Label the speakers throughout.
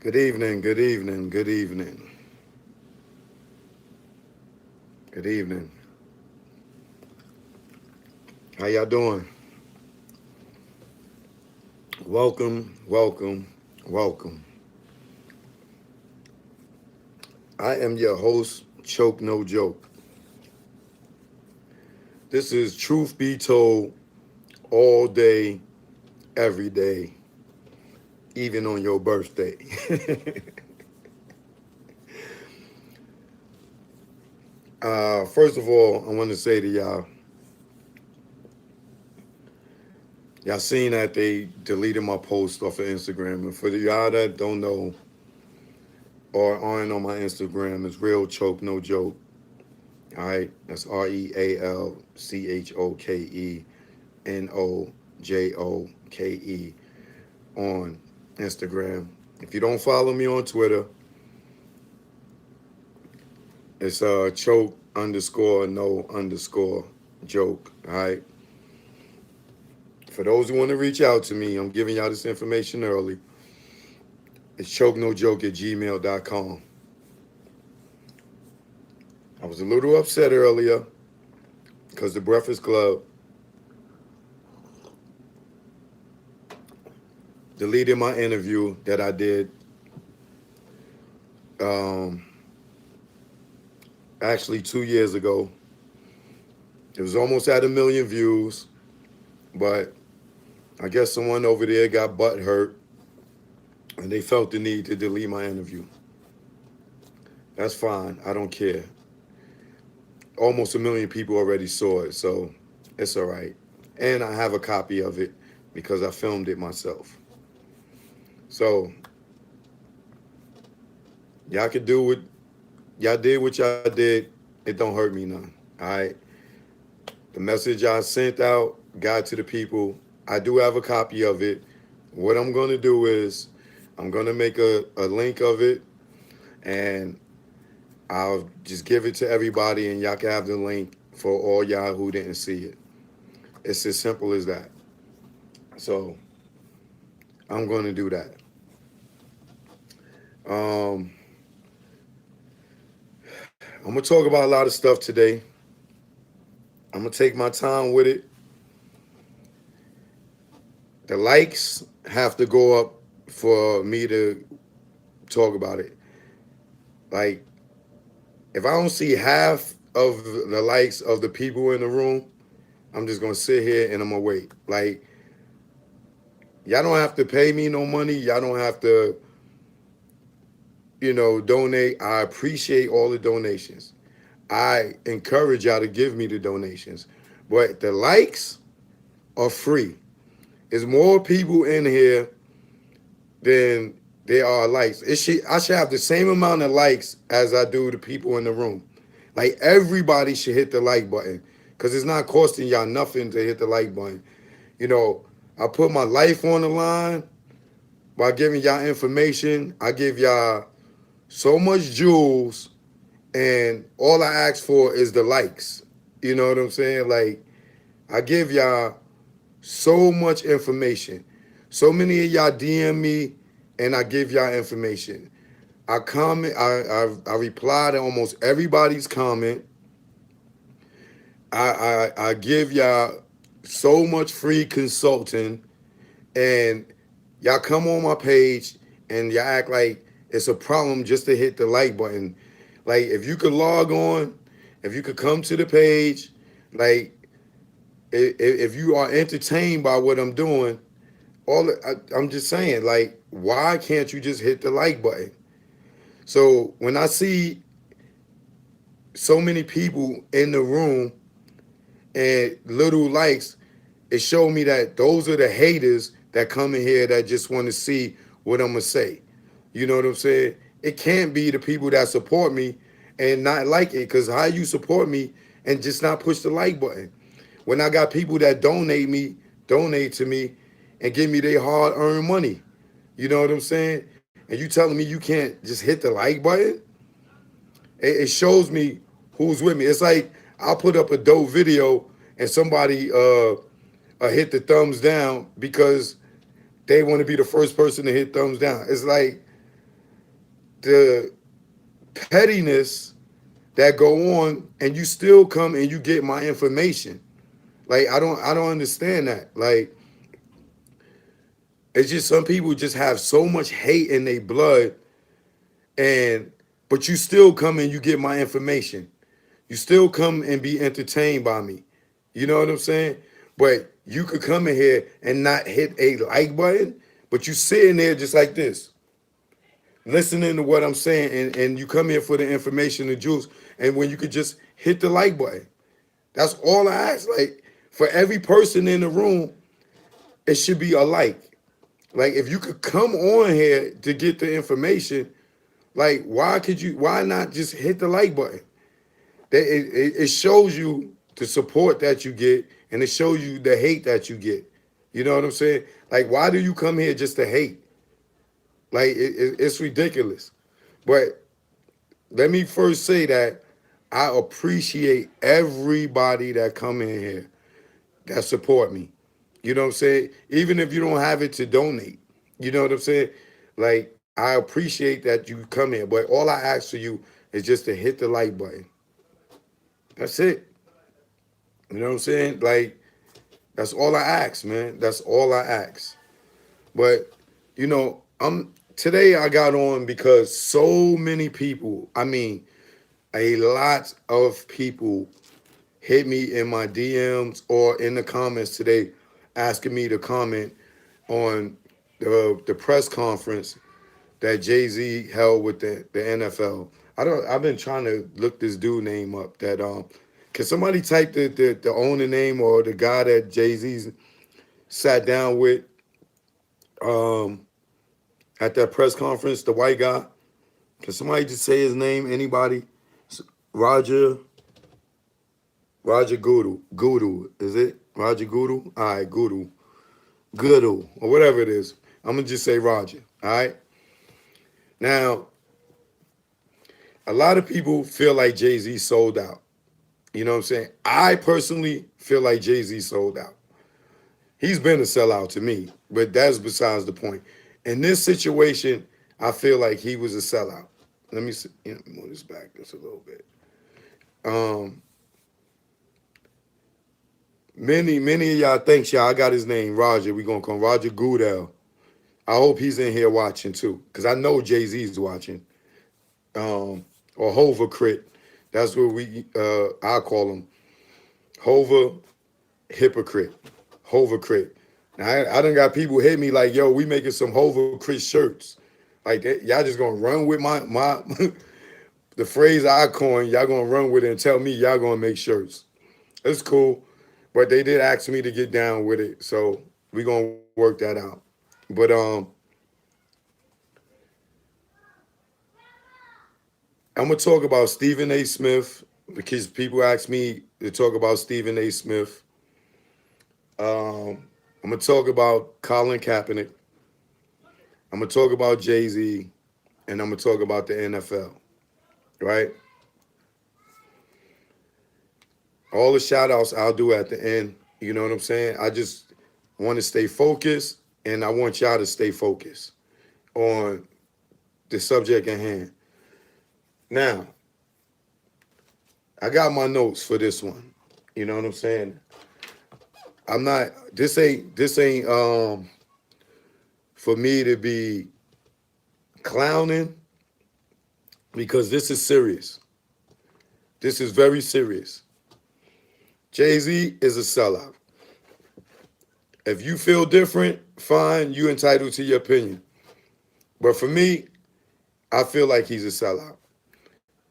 Speaker 1: Good evening, good evening, good evening, good evening. How y'all doing? Welcome, welcome, welcome. I am your host, Choke No Joke. This is Truth Be Told all day, every day, even on your birthday. First of all, I want to say to y'all seen that they deleted my post off of Instagram. And for the y'all that don't know or aren't on my Instagram, it's Real Choke No Joke. All right, that's RealChokeNoJoke on Instagram. If you don't follow me on Twitter, it's choke underscore no underscore joke. All right. For those who want to reach out to me, I'm giving y'all this information early. It's choke no joke at gmail.com. I was a little upset earlier because the Breakfast Club deleted my interview that I did um, actually 2 years ago. It was almost at 1 million views, but I guess someone over there got butt hurt and they felt the need to delete my interview. That's fine. I don't care. Almost 1 million people already saw it, so it's all right. And I have a copy of it because I filmed it myself. So y'all can do what y'all did. What y'all did, it don't hurt me none. All right. The message I sent out got to the people. I do have a copy of it. What I'm going to do is I'm going to make a link of it and I'll just give it to everybody and y'all can have the link for all y'all who didn't see it. It's as simple as that. So I'm going to do that. Um, I'm going to talk about a lot of stuff today. I'm going to take my time with it. The likes have to go up for me to talk about it. Like, if I don't see half of the likes of the people in the room, I'm just gonna sit here and I'm gonna wait. Like, y'all don't have to pay me no money. Y'all don't have to, donate. I appreciate all the donations. I encourage y'all to give me the donations. But the likes are free. There's more people in here than there are likes. I should have the same amount of likes as I do the people in the room. Like everybody should hit the like button because it's not costing y'all nothing to hit the like button. You know, I put my life on the line by giving y'all information. I give y'all so much jewels, and all I ask for is the likes. You know what I'm saying? Like, I give y'all so much information. So many of y'all DM me, and I give y'all information. I comment. I reply to almost everybody's comment. I give y'all so much free consulting, and y'all come on my page and y'all act like it's a problem just to hit the like button. Like if you could log on, if you could come to the page, like if you are entertained by what I'm doing, I'm just saying, like, why can't you just hit the like button? So when I see so many people in the room and little likes, it showed me that those are the haters that come in here that just want to see what I'm gonna say. You know what I'm saying? It can't be the people that support me and not like it, because how you support me and just not push the like button? When I got people that donate to me and give me their hard-earned money. You know what I'm saying? And you telling me you can't just hit the like button? It shows me who's with me. It's like I'll put up a dope video and somebody hit the thumbs down because they want to be the first person to hit thumbs down. It's like, the pettiness that go on, and you still come and you get my information. Like I don't understand that. Like it's just some people just have so much hate in their blood, and but you still come and you get my information. You still come and be entertained by me. You know what I'm saying? But you could come in here and not hit a like button, but you sitting there just like this, listening to what I'm saying, and you come here for the information, the juice, and when you could just hit the like button. That's all I ask. Like for every person in the room, it should be a like. Like if you could come on here to get the information, like why not just hit the like button? It shows you the support that you get, and it shows you the hate that you get. You know what I'm saying? Like why do you come here just to hate? Like it's ridiculous. But let me first say that I appreciate everybody that come in here that support me. You know what I'm saying? Even if you don't have it to donate. You know what I'm saying? Like I appreciate that you come here, but all I ask for you is just to hit the like button. That's it. You know what I'm saying? Like that's all I ask, man. That's all I ask. But I'm today I got on because so many people, I mean, a lot of people hit me in my DMs or in the comments today asking me to comment on the press conference that Jay-Z held with the NFL. I've been trying to look this dude name up. Can somebody type the owner name or the guy that Jay-Z sat down with um at that press conference, the white guy? Can somebody just say his name? Anybody? Roger Roger Guru, is it? Roger Guru? All right, Guru, or whatever it is. I'm gonna just say Roger. All right. Now, a lot of people feel like Jay-Z sold out. You know what I'm saying? I personally feel like Jay-Z sold out. He's been a sellout to me, but that's besides the point. In this situation, I feel like he was a sellout. Let me see, move this back just a little bit. Um, many of y'all think, y'all, I got his name, Roger. We're gonna call him Roger Goodell. I hope he's in here watching too, because I know Jay-Z's watching. Or Hova Crit. That's what I call him. Hova Hypocrite. Hova Crit. Now I done got people hit me like, yo, we making some Hova Crit shirts. Like y'all just gonna run with my the phrase I coined, y'all gonna run with it and tell me y'all gonna make shirts. It's cool. But they did ask me to get down with it. So we gonna work that out. But I'm gonna talk about Stephen A. Smith because people ask me to talk about Stephen A. Smith. I'm gonna talk about Colin Kaepernick. I'm gonna talk about Jay-Z, and I'm gonna talk about the NFL. Right? All the shout outs I'll do at the end. You know what I'm saying? I just want to stay focused, and I want y'all to stay focused on the subject at hand. Now, I got my notes for this one. You know what I'm saying? I'm not. This ain't for me to be clowning because this is serious. This is very serious. Jay-Z is a sellout. If you feel different, fine, you entitled to your opinion. But for me, I feel like he's a sellout.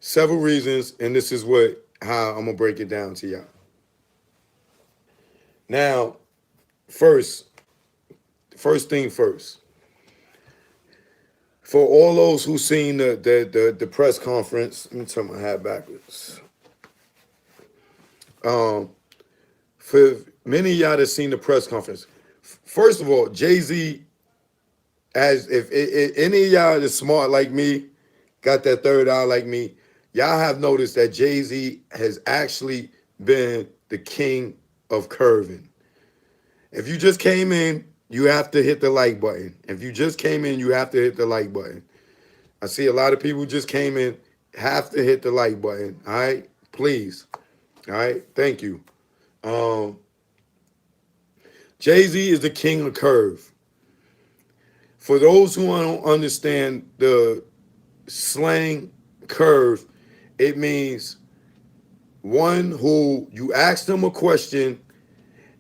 Speaker 1: Several reasons, and this is how I'm gonna break it down to y'all. Now, first thing first. For all those who seen the press conference, let me turn my hat backwards. For many of y'all that seen the press conference, first of all, Jay-Z, as if any of y'all that's smart like me, got that third eye like me, y'all have noticed that Jay-Z has actually been the king of curving. If you just came in, you have to hit the like button. If you just came in, you have to hit the like button. I see a lot of people just came in. Have to hit the like button. All right, please. All right, thank you. Um, Jay Z is the king of curve. For those who don't understand the slang curve, it means one who you ask them a question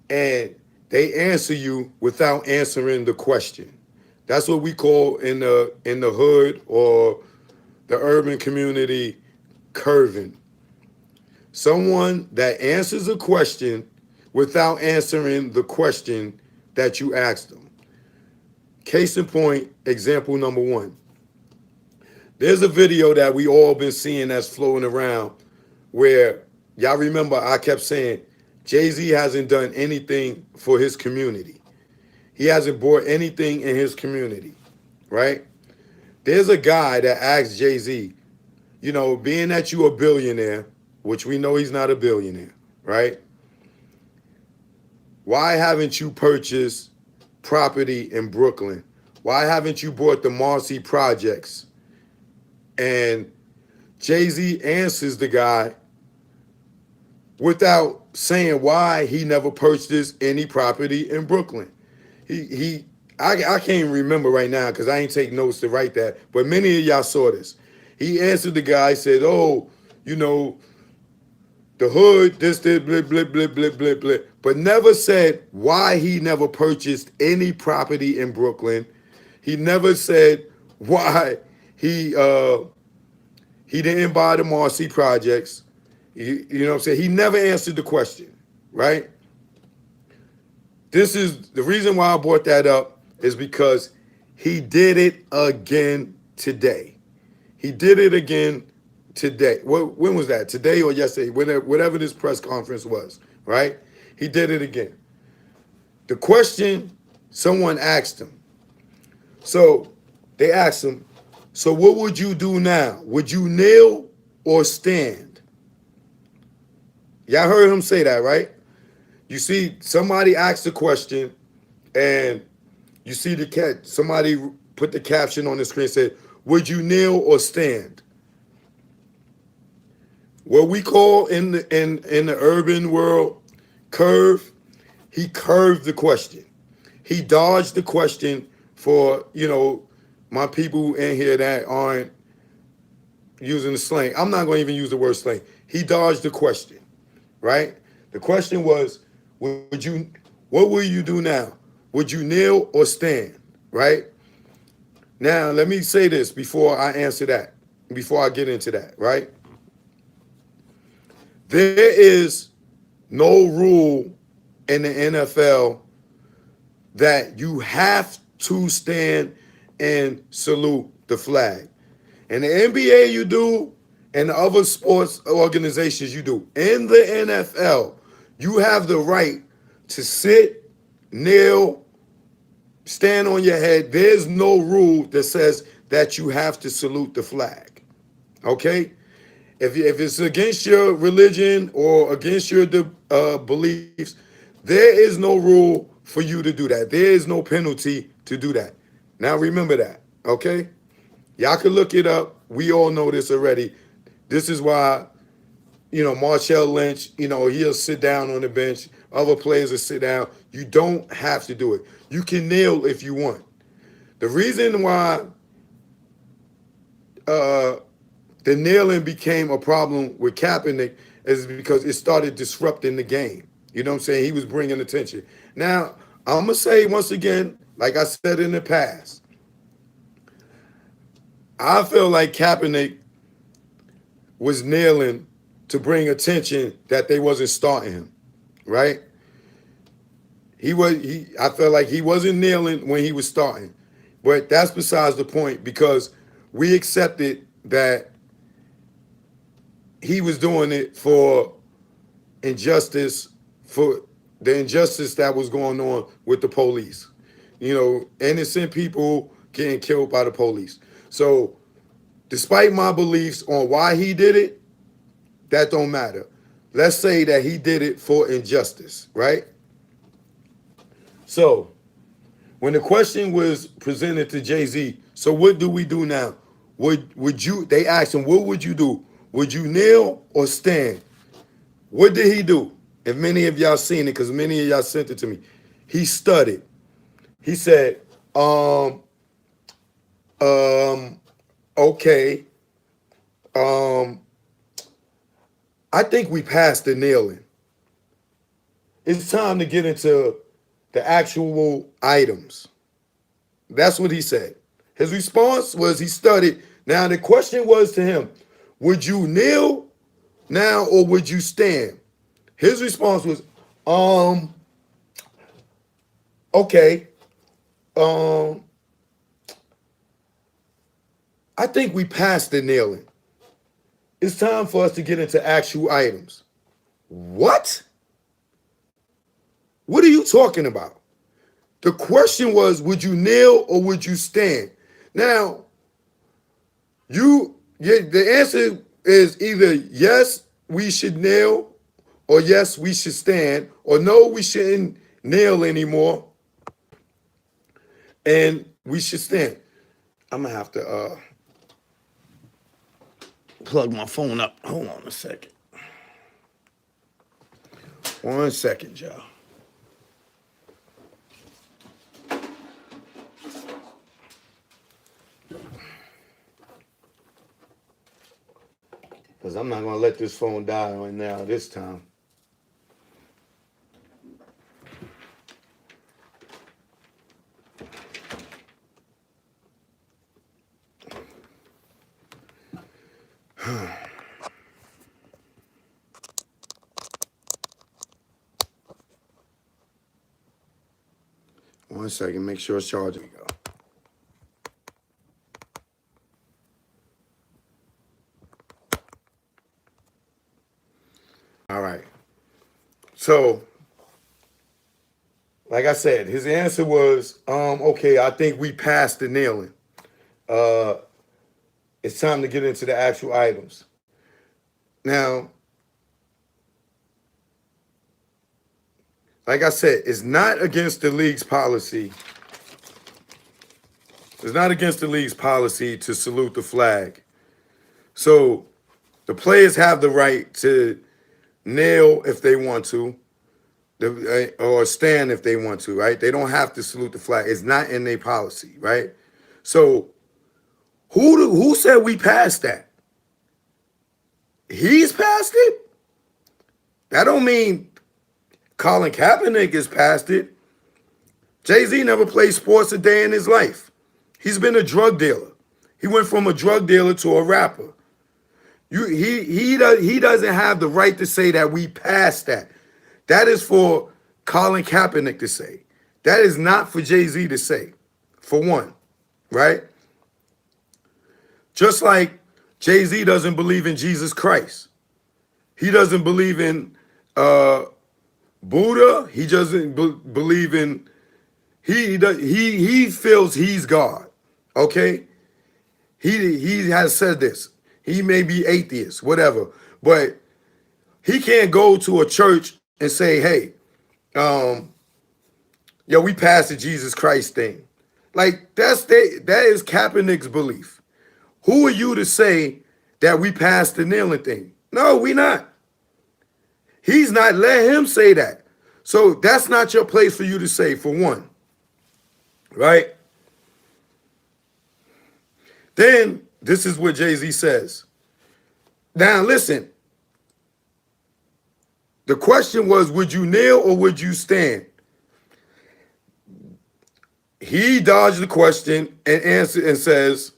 Speaker 1: and they answer you without answering the question. That's what we call in the hood or the urban community curving. Someone that answers a question without answering the question that you asked them. Case in point, example number one. There's a video that we all been seeing that's floating around where y'all remember I kept saying Jay-Z hasn't done anything for his community. He hasn't brought anything in his community, right? There's a guy that asked Jay-Z, you know, being that you're a billionaire, which we know he's not a billionaire, right? Why haven't you purchased property in Brooklyn? Why haven't you bought the Marcy projects? And Jay-Z answers the guy without saying why he never purchased any property in Brooklyn. I can't even remember right now because I ain't take notes to write that, but many of y'all saw this. He answered the guy, said, oh, you know, the hood, this, blip, blip, blip, blip, blip, blip, but never said why he never purchased any property in Brooklyn. He never said why he didn't buy the Marcy projects. You know what I'm saying? He never answered the question, right? This is the reason why I brought that up is because he did it again today. He did it again today. When was that? Today or yesterday? Whatever this press conference was, right? He did it again. The question someone asked him. So they asked him, so what would you do now? Would you kneel or stand? Y'all heard him say that, right? You see, somebody asked the question, and you see somebody put the caption on the screen, said, would you kneel or stand? What we call in the urban world curve, he curved the question. He dodged the question for, you know, my people in here that aren't using the slang. I'm not going to even use the word slang. He dodged the question, right? The question was, what will you do now? Would you kneel or stand, right? Now, let me say this before I answer that, before I get into that, right? There is no rule in the NFL that you have to stand and salute the flag. In the NBA, you do, and the other sports organizations, you do. In the NFL, you have the right to sit, kneel, stand on your head. There's no rule that says that you have to salute the flag. Okay? If it's against your religion or against your beliefs, there is no rule for you to do that. There is no penalty to do that. Now remember that, okay? Y'all can look it up. We all know this already. This is why, you know, Marshawn Lynch, you know, he'll sit down on the bench. Other players will sit down. You don't have to do it. You can kneel if you want. The reason why the kneeling became a problem with Kaepernick is because it started disrupting the game. You know what I'm saying? He was bringing attention. Now, I'm going to say once again, like I said in the past, I feel like Kaepernick was kneeling to bring attention that they wasn't starting him, right? I felt like he wasn't kneeling when he was starting. But that's besides the point because we accepted that he was doing it for injustice, for the injustice that was going on with the police. You know, innocent people getting killed by the police. So despite my beliefs on why he did it, that don't matter. Let's say that he did it for injustice, right? So when the question was presented to Jay-Z, so what do we do now? would you, they asked him, what would you do? Would you kneel or stand? What did he do? If many of y'all seen it, because many of y'all sent it to me. He studied. He said, okay, I think we passed the kneeling. It's time to get into the actual items. That's what he said. His response was he studied. Now the question was to him, would you kneel now or would you stand? His response was, okay, I think we passed the kneeling. It's time for us to get into actual items. What? What are you talking about? The question was, would you kneel or would you stand? Now, the answer is either yes, we should kneel, or yes, we should stand, or no, we shouldn't kneel anymore, and we should stand. I'm gonna have to plug my phone up. Hold on a second. 1 second, y'all. Because I'm not going to let this phone die right now this time. One second, make sure it's charging. All right. So, like I said, his answer was, okay, I think we passed the kneeling. It's time to get into the actual items. Now, like I said, it's not against the league's policy. It's not against the league's policy to salute the flag. So the players have the right to kneel if they want to, or stand if they want to, right? They don't have to salute the flag. It's not in their policy, right? So who said we passed that? He's passed it? That don't mean Colin Kaepernick has passed it. Jay-Z never played sports a day in his life. He's been a drug dealer. He went from a drug dealer to a rapper. He doesn't have the right to say that we passed that. That is for Colin Kaepernick to say. That is not for Jay-Z to say, for one, right? Just like Jay-Z doesn't believe in Jesus Christ. He doesn't believe in Buddha. He doesn't believe in, he feels he's God, okay? He has said this. He may be atheist, whatever, but he can't go to a church and say, hey, we passed the Jesus Christ thing. Like, that is Kaepernick's belief. Who are you to say that we passed the kneeling thing? No, we not. He's not, let him say that. So that's not your place for you to say, for one, right? Then this is what Jay-Z says. Now listen, the question was, would you kneel or would you stand? He dodged the question and answered and says,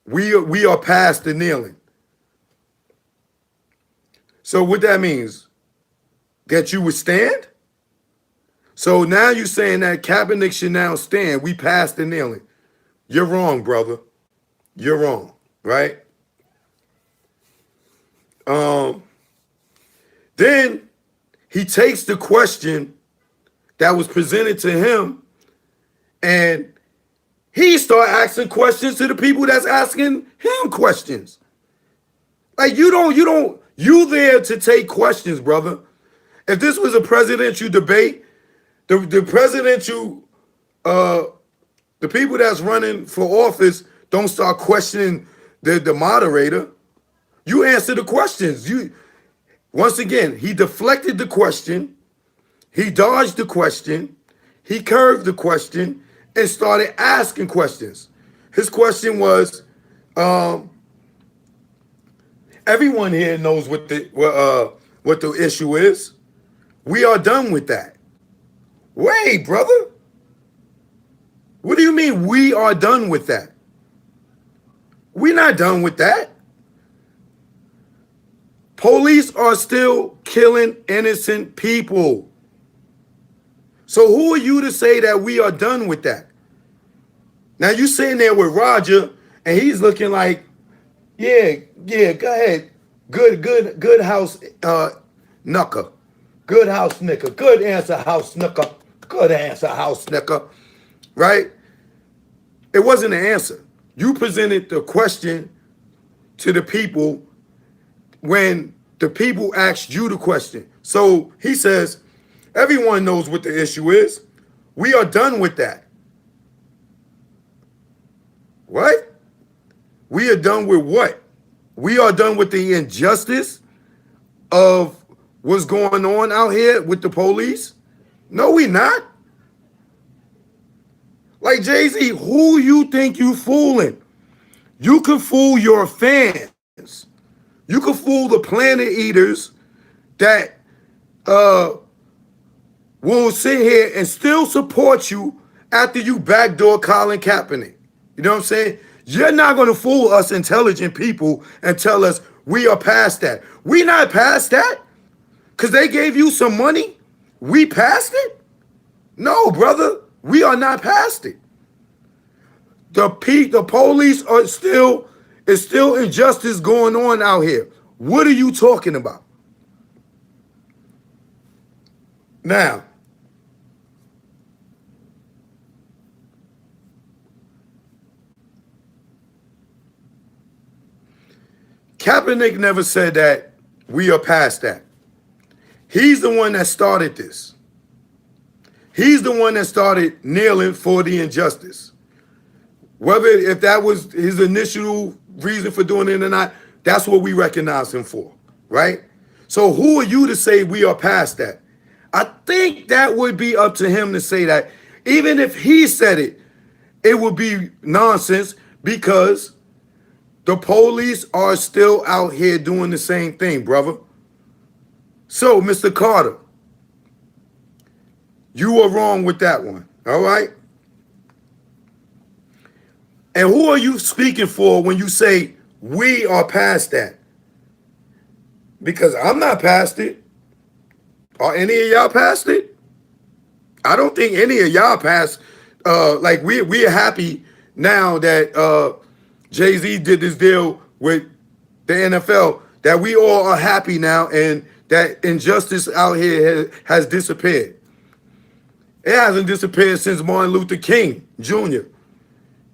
Speaker 1: we are past the kneeling. So what that means, that you would stand? So now you're saying that Kaepernick should now stand. We passed the kneeling. You're wrong, brother. You're wrong, right? Then he takes the question that was presented to him and he start asking questions to the people that's asking him questions. Like you there to take questions, brother. If this was a presidential debate, the presidential, the people that's running for office don't start questioning the moderator. You answer the questions. Once again, he deflected the question, he dodged the question, he curved the question, and started asking questions. His question was, everyone here knows what the issue is. We are done with that. Wait, brother. What do you mean we are done with that? We're not done with that. Police are still killing innocent people. So who are you to say that we are done with that? Now you sitting there with Roger and he's looking like, yeah, go ahead. Good house knucker. Good house snicker. Good answer, house snicker. Good answer, house snicker. Right? It wasn't an answer. You presented the question to the people when the people asked you the question. So he says, everyone knows what the issue is. We are done with that. What? We are done with what? We are done with the injustice of what's going on out here with the police? No, we not. Like Jay-Z, who you think you fooling? You can fool your fans. You can fool the planet eaters that will sit here and still support you after you backdoor Colin Kaepernick. You know what I'm saying? You're not going to fool us intelligent people and tell us we are past that. We not past that because they gave you some money. We passed it? No, brother. We are not past it. The police are still injustice going on out here. What are you talking about? Now, Kaepernick never said that we are past that. He's the one that started this. He's the one that started kneeling for the injustice. Whether if that was his initial reason for doing it or not, that's what we recognize him for, right? So who are you to say we are past that? I think that would be up to him to say that. Even if he said it, it would be nonsense because the police are still out here doing the same thing, brother. So, Mr. Carter, you are wrong with that one, all right? And who are you speaking for when you say we are past that? Because I'm not past it. Are any of y'all past it? I don't think any of y'all past. Like we're happy now that Jay-Z did this deal with the NFL, that we all are happy now and that injustice out here has disappeared. It hasn't disappeared since Martin Luther King Jr.,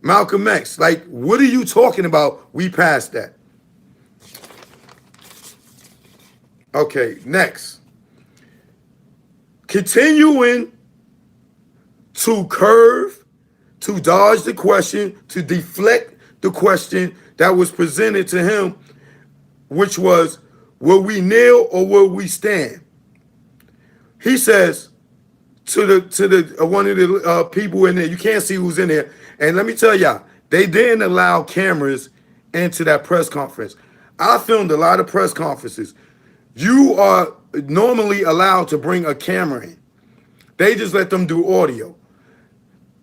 Speaker 1: Malcolm X. Like, what are you talking about? We passed that. Okay, next. Continuing to curve, to dodge the question, to deflect the question that was presented to him, which was, will we kneel or will we stand? He says to the one of the people in there, you can't see who's in there, and let me tell y'all, they didn't allow cameras into that press conference. I filmed a lot of press conferences. You are normally allowed to bring a camera in. They just let them do audio.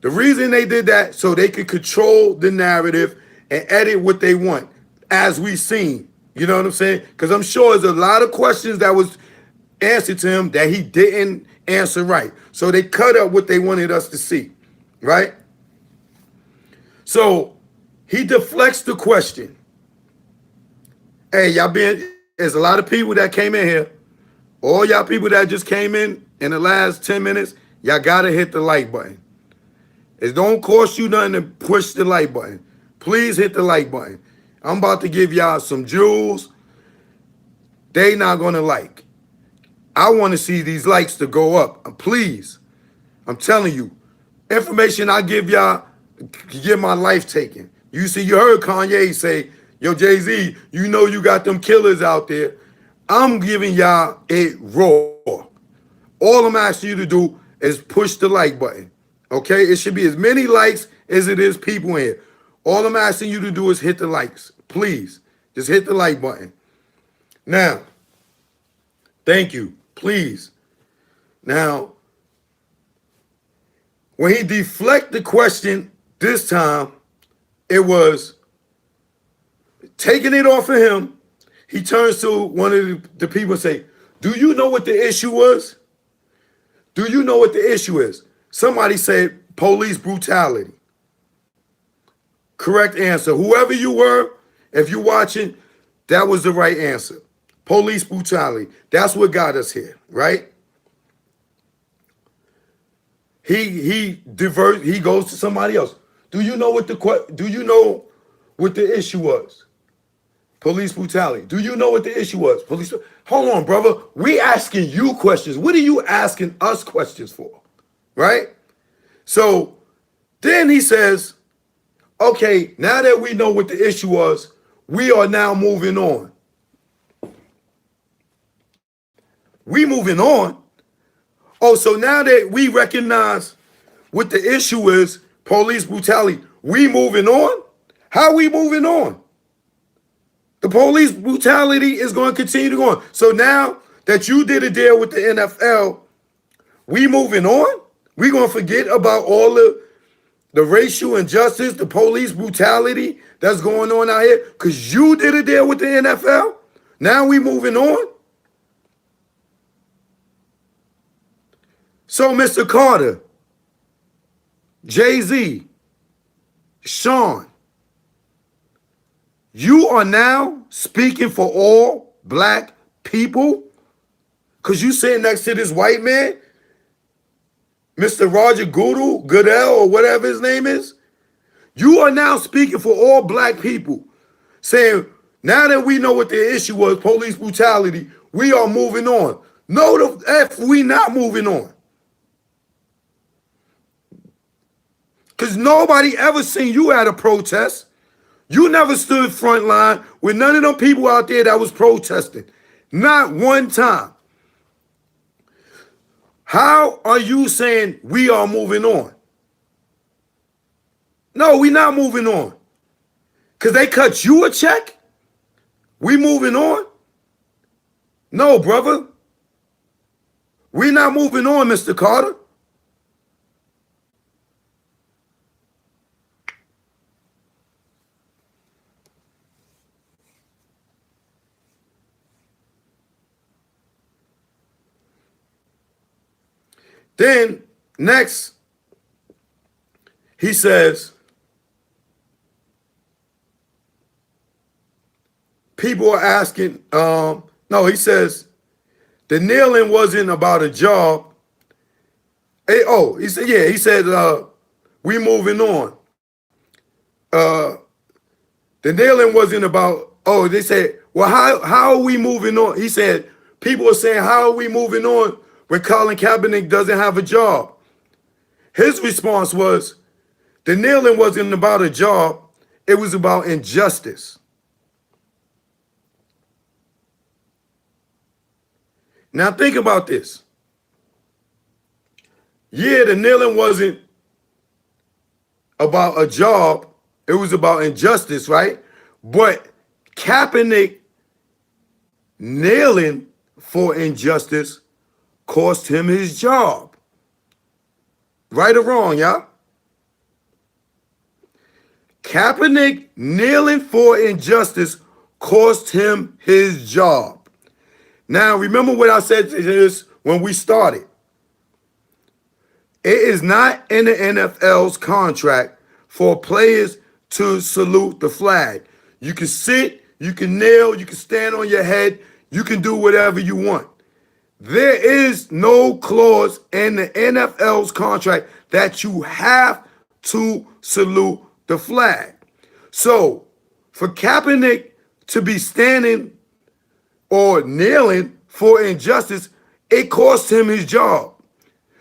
Speaker 1: The reason they did that, so they could control the narrative and edit what they want, as we've seen. You know what I'm saying? Because I'm sure there's a lot of questions that was answered to him that he didn't answer right. So they cut up what they wanted us to see, right? So he deflects the question. Hey, there's a lot of people that came in here. All y'all people that just came in the last 10 minutes, y'all gotta hit the like button. It don't cost you nothing to push the like button. Please hit the like button. I'm about to give y'all some jewels they not gonna like. I want to see these likes to go up. Please. I'm telling you, information I give y'all, get my life taken. You heard Kanye say, Yo, Jay-Z, you know you got them killers out there. I'm giving y'all it raw. All I'm asking you to do is push the like button. Okay? It should be as many likes as it is people in here. All I'm asking you to do is hit the likes. Please. Just hit the like button. Now, thank you. Please. Now, when he deflect the question this time, it was taking it off of him. He turns to one of the people and say, do you know what the issue was? Do you know what the issue is? Somebody said police brutality. Correct answer. Whoever you were, if you're watching, that was the right answer. Police brutality. That's what got us here, right? He goes to somebody else. Do you know what the issue was? Police brutality. Do you know what the issue was? Police. Hold on, brother. We asking you questions. What are you asking us questions for? Right? So then he says, okay, now that we know what the issue was, we are now moving on. We moving on. Oh, so now that we recognize what the issue is, police brutality, we moving on? How are we moving on? The police brutality is going to continue to go on. So now that you did a deal with the NFL, we moving on? We going to forget about all the racial injustice, the police brutality that's going on out here because you did a deal with the NFL? Now we moving on? So, Mr. Carter, Jay-Z, Sean, you are now speaking for all black people because you sitting next to this white man, Mr. Roger Goodell, or whatever his name is. You are now speaking for all black people, saying, now that we know what the issue was, police brutality, we are moving on. No, the F, we not moving on. Because nobody ever seen you at a protest. You never stood front line with none of them people out there that was protesting. Not one time. How are you saying we are moving on? No, we not moving on. Because they cut you a check? We moving on? No, brother. We not moving on, Mr. Carter. Then, next, he says, people are asking, no, he says, the kneeling wasn't about a job. Hey, oh, he said, yeah, he said, we moving on. The kneeling wasn't about, oh, they said, well, how are we moving on? He said, people are saying, how are we moving on when Colin Kaepernick doesn't have a job? His response was, the kneeling wasn't about a job, it was about injustice. Now think about this. Yeah, the kneeling wasn't about a job, it was about injustice, right? But Kaepernick kneeling for injustice cost him his job. Right or wrong, y'all? Kaepernick kneeling for injustice cost him his job. Now, remember what I said to this when we started. It is not in the NFL's contract for players to salute the flag. You can sit, you can kneel, you can stand on your head, you can do whatever you want. There is no clause in the NFL's contract that you have to salute the flag. So, for Kaepernick to be standing or kneeling for injustice, it cost him his job.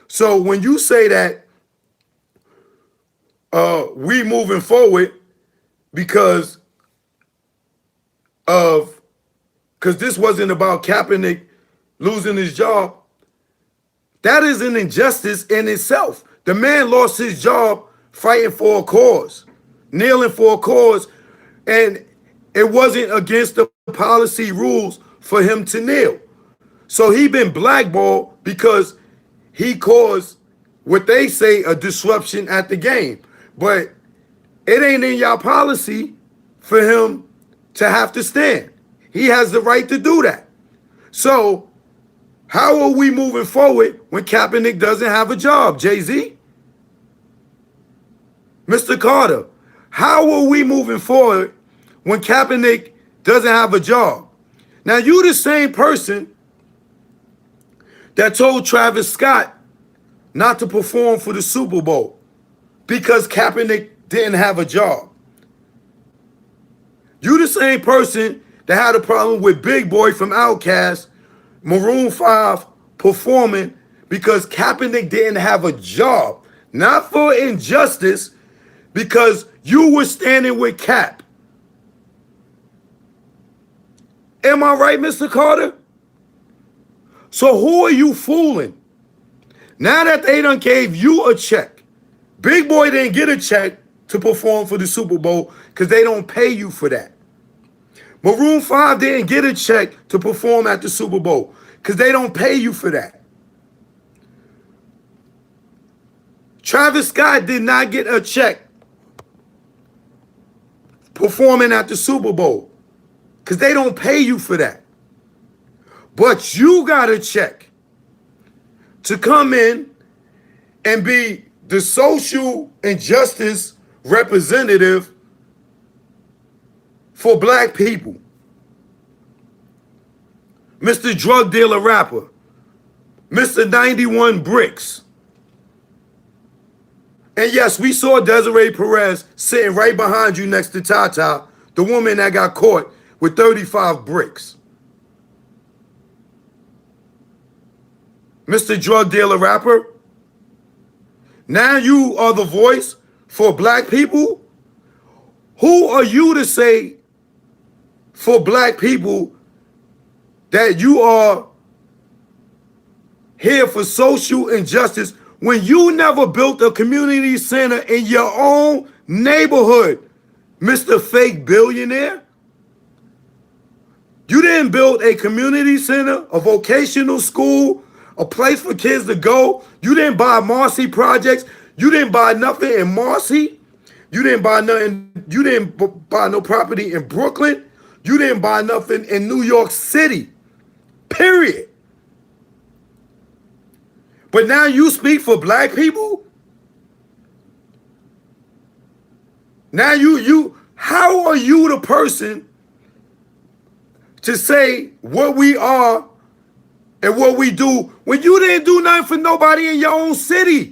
Speaker 1: So when you say that we moving forward because of, because this wasn't about Kaepernick losing his job. That is an injustice in itself. The man lost his job fighting for a cause, kneeling for a cause, and it wasn't against the policy rules for him to kneel. So he been blackballed because he caused what they say a disruption at the game. But it ain't in y'all policy for him to have to stand. He has the right to do that. So how are we moving forward when Kaepernick doesn't have a job, Jay-Z? Mr. Carter, how are we moving forward when Kaepernick doesn't have a job? Now, you the same person that told Travis Scott not to perform for the Super Bowl because Kaepernick didn't have a job. You the same person that had a problem with Big Boy from Outkast, Maroon 5 performing because Kaepernick didn't have a job. Not for injustice, because you were standing with Cap. Am I right, Mr. Carter? So who are you fooling? Now that they done gave you a check, Big Boy didn't get a check to perform for the Super Bowl because they don't pay you for that. Maroon 5 didn't get a check to perform at the Super Bowl because they don't pay you for that. Travis Scott did not get a check performing at the Super Bowl because they don't pay you for that. But you got a check to come in and be the social injustice representative for black people. Mr. Drug Dealer Rapper, Mr. 91 Bricks. And yes, we saw Desiree Perez sitting right behind you next to Tata, the woman that got caught with 35 bricks. Mr. Drug Dealer Rapper, now you are the voice for black people? Who are you to say for black people that you are here for social injustice when you never built a community center in your own neighborhood, Mr. Fake Billionaire? You didn't build a community center, a vocational school, a place for kids to go. You didn't buy Marcy projects. You didn't buy nothing in Marcy. You didn't buy nothing. You didn't buy no property in Brooklyn. You didn't buy nothing in New York City. Period. But now you speak for black people? Now how are you the person to say what we are and what we do when you didn't do nothing for nobody in your own city?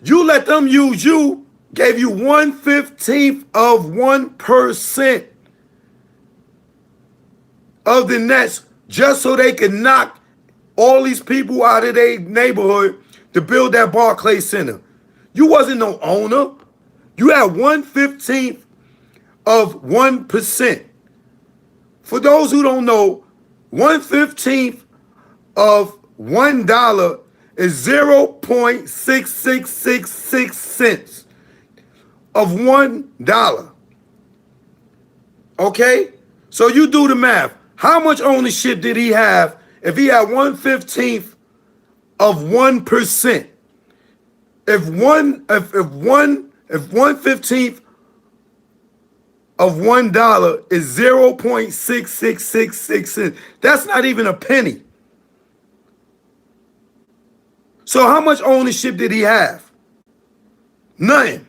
Speaker 1: You let them use you, gave you 1/15 of 1% of the Nets just so they could knock all these people out of their neighborhood to build that Barclays Center. You wasn't no owner. You had 1/15 of 1%. For those who don't know, 1/15 of $1 is 0.6666 cents of $1. Okay? So you do the math. How much ownership did he have if he had 1/15 of 1%? If 1/15 of $1 is 0.6666 cents, that's not even a penny. So how much ownership did he have? Nothing.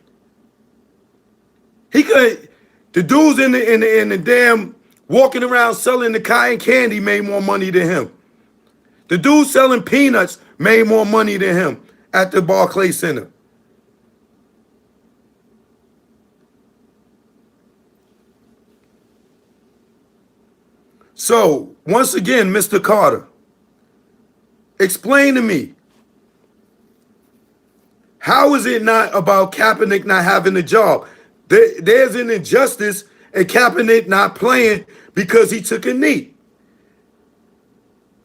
Speaker 1: He could. The dudes in the damn walking around selling the cotton candy made more money than him. The dude selling peanuts made more money than him at the Barclays Center. So, once again, Mr. Carter, explain to me, How is it not about Kaepernick not having a job? There's an injustice in Kaepernick not playing because he took a knee.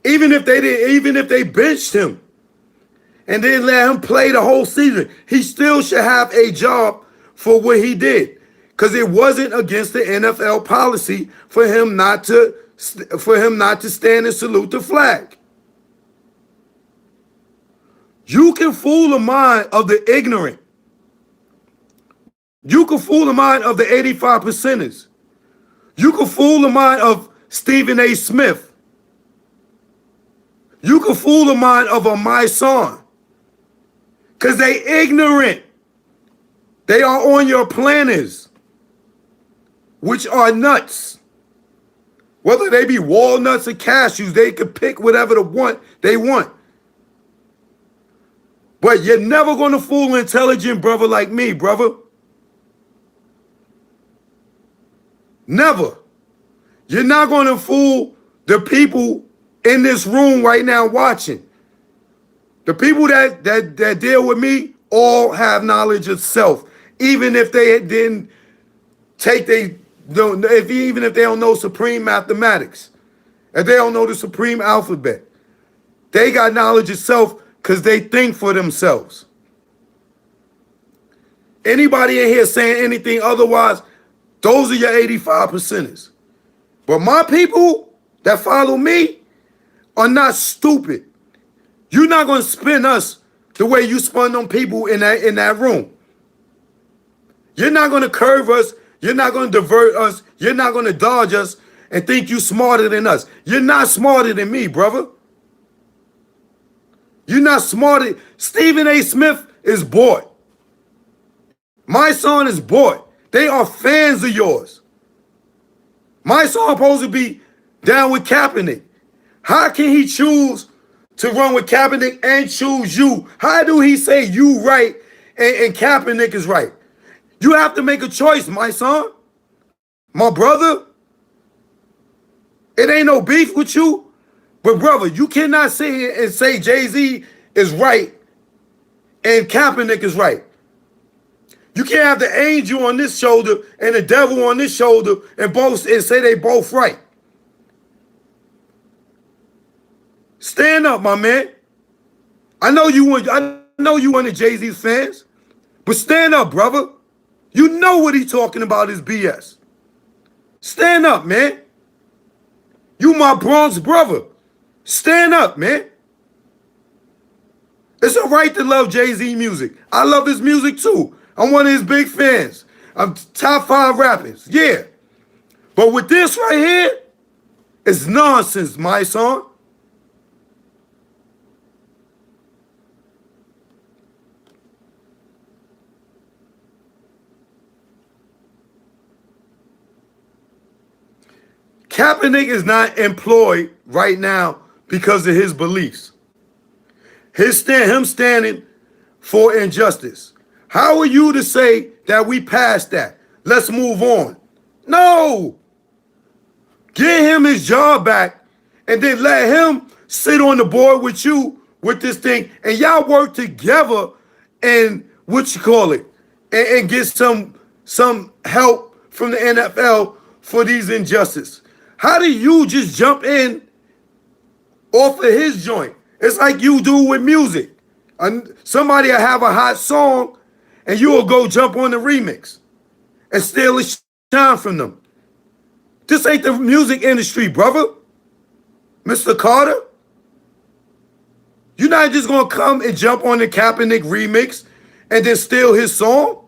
Speaker 1: Even if they benched him and didn't let him play the whole season, he still should have a job for what he did. Because it wasn't against the NFL policy for him not to stand and salute the flag. You can fool the mind of the ignorant. You can fool the mind of the 85%ers. You can fool the mind of Stephen A. Smith. You can fool the mind of a my son. Because they ignorant. They are on your planners, which are nuts. Whether they be walnuts or cashews, they can pick whatever they want. But you're never going to fool an intelligent brother like me, brother. Never. You're not going to fool the people in this room right now watching. The people that deal with me all have knowledge of self, even if they didn't even if they don't know supreme mathematics, if they don't know the supreme alphabet. They got knowledge of self because they think for themselves. Anybody in here saying anything otherwise, those are your 85%ers. But my people that follow me are not stupid. You're not going to spin us the way you spun them people in that room. You're not going to curve us. You're not going to divert us. You're not going to dodge us and think you smarter than us. You're not smarter than me, brother. You're not smarter. Stephen A. Smith is bought. My son is bought. They are fans of yours. My son supposed to be down with Kaepernick. How can he choose to run with Kaepernick and choose you? How do he say you right and Kaepernick is right? You have to make a choice, my son. My brother. It ain't no beef with you. But brother, you cannot sit here and say Jay-Z is right and Kaepernick is right. You can't have the angel on this shoulder and the devil on this shoulder and say they both right. Stand up, my man. I know you one of Jay-Z's fans, but stand up, brother. You know what he's talking about is BS. Stand up, man. You my Bronx brother. Stand up, man. It's all right to love Jay-Z music. I love his music too. I'm one of his big fans. I'm top 5 rappers. Yeah. But with this right here, it's nonsense, my son. Kaepernick is not employed right now because of his beliefs. Him standing for injustice. How are you to say that we passed that? Let's move on. No. Get him his job back and then let him sit on the board with you with this thing and y'all work together and and get some help from the NFL for these injustices. How do you just jump in off of his joint? It's like you do with music. Somebody will have a hot song and you will go jump on the remix and steal the shine from them. This ain't the music industry, brother. Mr. Carter. You're not just going to come and jump on the Kaepernick remix and then steal his song.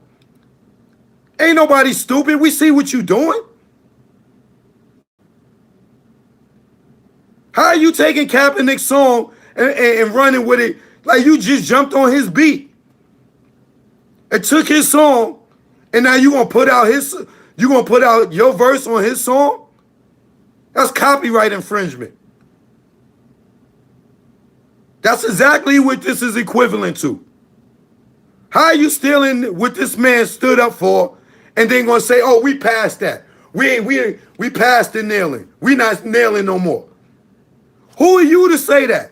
Speaker 1: Ain't nobody stupid. We see what you doing. How are you taking Kaepernick's song and running with it like you just jumped on his beat and took his song and now you gonna put out your verse on his song? That's copyright infringement. That's exactly what this is equivalent to. How are you stealing what this man stood up for and then gonna say, oh, we passed that. We passed the nailing. We not nailing no more. Who are you to say that?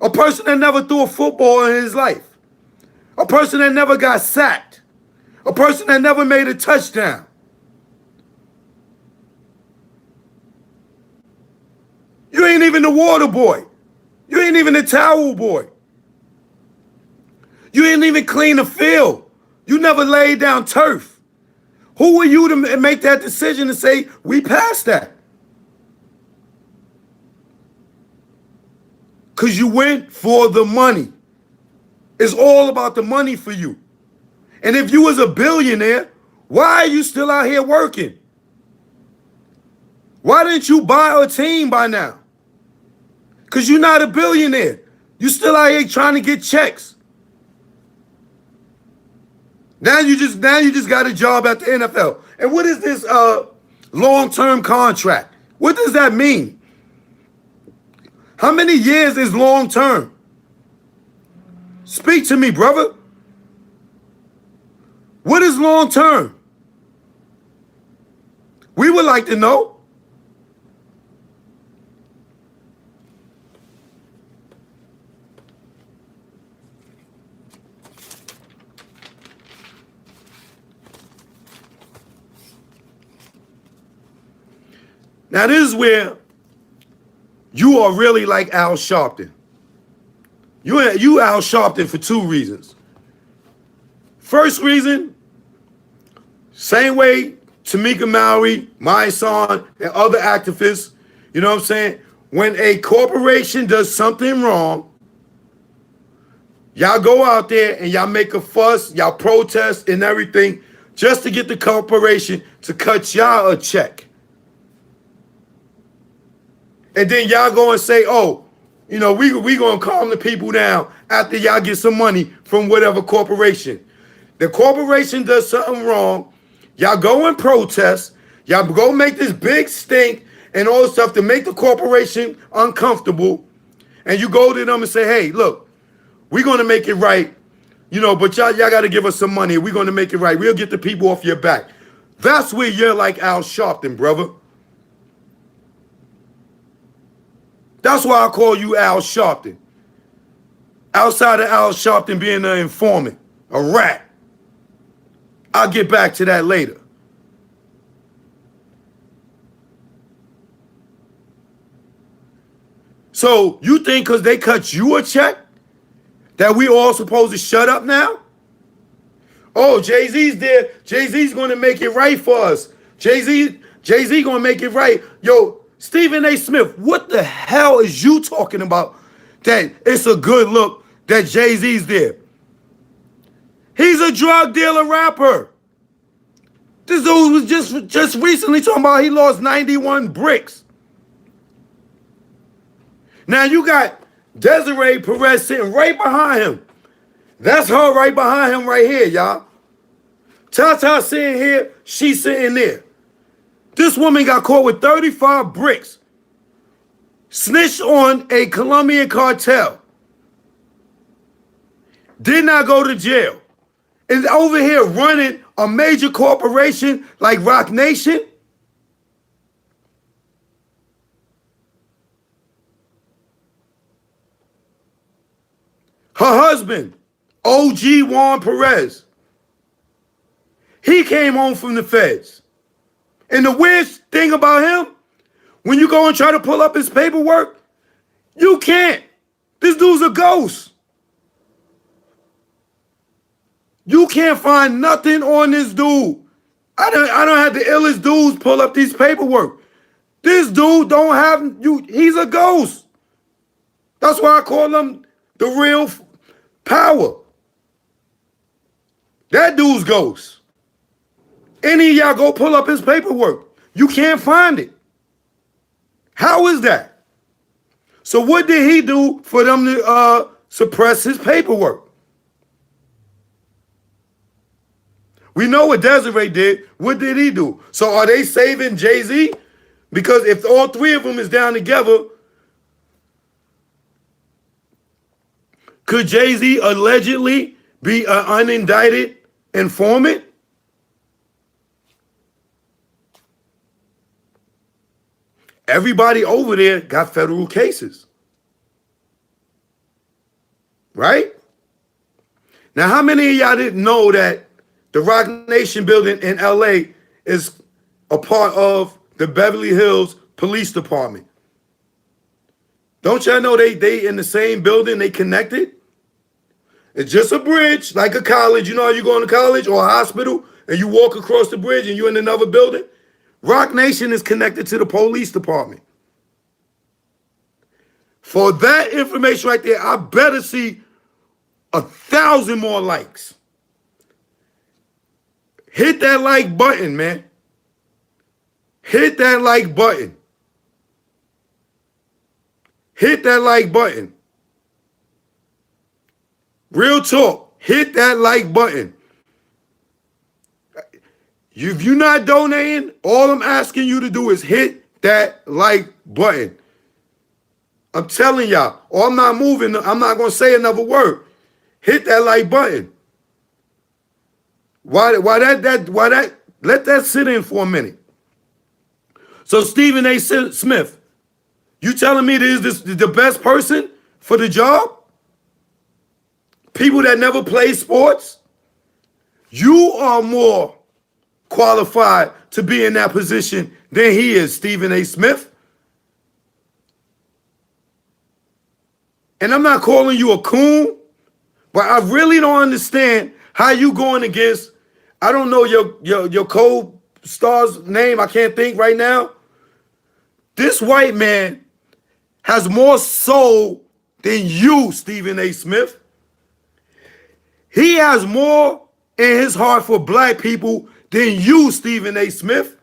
Speaker 1: A person that never threw a football in his life. A person that never got sacked. A person that never made a touchdown. You ain't even the water boy. You ain't even the towel boy. You ain't even clean the field. You never laid down turf. Who are you to make that decision and say, we passed that? Because you went for the money. It's all about the money for you. And if you was a billionaire, why are you still out here working? Why didn't you buy a team by now? Because you're not a billionaire. You still out here trying to get checks. Now you just got a job at the NFL. And what is this long-term contract? What does that mean? How many years is long-term? Speak to me, brother. What is long-term? We would like to know. Now, this is where you are really like Al Sharpton. You Al Sharpton for two reasons. First reason, same way Tamika Mallory, my son, and other activists, you know what I'm saying? When a corporation does something wrong, y'all go out there and y'all make a fuss, y'all protest and everything just to get the corporation to cut y'all a check. And then y'all go and say, oh, you know, we going to calm the people down after y'all get some money from whatever corporation. The corporation does something wrong. Y'all go and protest. Y'all go make this big stink and all this stuff to make the corporation uncomfortable. And you go to them and say, hey, look, we're going to make it right. You know, but y'all got to give us some money. We're going to make it right. We'll get the people off your back. That's where you're like Al Sharpton, brother. That's why I call you Al Sharpton. Outside of Al Sharpton being an informant, a rat. I'll get back to that later. So you think because they cut you a check that we all supposed to shut up now? Oh, Jay-Z's there. Jay-Z's going to make it right for us. Jay-Z going to make it right. Yo, Stephen A. Smith, what the hell is you talking about that it's a good look that Jay-Z's there? He's a drug dealer rapper. This dude was just recently talking about he lost 91 bricks. Now you got Desiree Perez sitting right behind him. That's her right behind him right here, y'all. Tata sitting here, she's sitting there. This woman got caught with 35 bricks. Snitched on a Colombian cartel. Did not go to jail. And over here running a major corporation like Roc Nation. Her husband, OG Juan Perez. He came home from the feds. And the weird thing about him, when you go and try to pull up his paperwork, you can't. This dude's a ghost. You can't find nothing on this dude. I don't have the illest dudes pull up these paperwork. This dude don't have you. He's a ghost. That's why I call him the real power. That dude's ghost. Any of y'all go pull up his paperwork. You can't find it. How is that? So what did he do for them to suppress his paperwork? We know what Desiree did. What did he do? So are they saving Jay-Z? Because if all three of them is down together, could Jay-Z allegedly be an unindicted informant? Everybody over there got federal cases. Right? Now, how many of y'all didn't know that the Rock Nation building in LA is a part of the Beverly Hills Police Department? Don't y'all know they in the same building, they connected? It's just a bridge, like a college. You know how you go to college or a hospital and you walk across the bridge and you're in another building? Rock Nation is connected to the police department. For that information right there, I better see 1,000 more likes. Hit that like button, man. Hit that like button. Hit that like button. Real talk. Hit that like button. If you're not donating, all I'm asking you to do is hit that like button. I'm telling y'all, or I'm not moving. I'm not going to say another word. Hit that like button. Why that? Let that sit in for a minute. So Stephen A. Smith, you telling me this is the best person for the job? People that never play sports? You are more qualified to be in that position than he is, Stephen A. Smith. And I'm not calling you a coon, but I really don't understand how you going against, I don't know your co-star's name, I can't think right now. This white man has more soul than you, Stephen A. Smith. He has more in his heart for black people than you, Stephen A. Smith.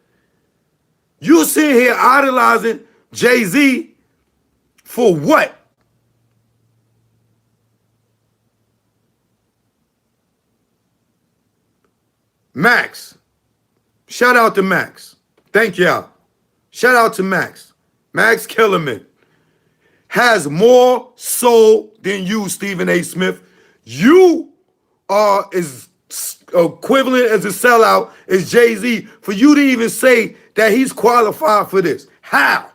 Speaker 1: You sitting here idolizing Jay-Z for what? Max. Shout out to Max. Thank y'all. Shout out to Max. Max Kellerman has more soul than you, Stephen A. Smith. You are as equivalent as a sellout as Jay-Z for you to even say that he's qualified for this. How?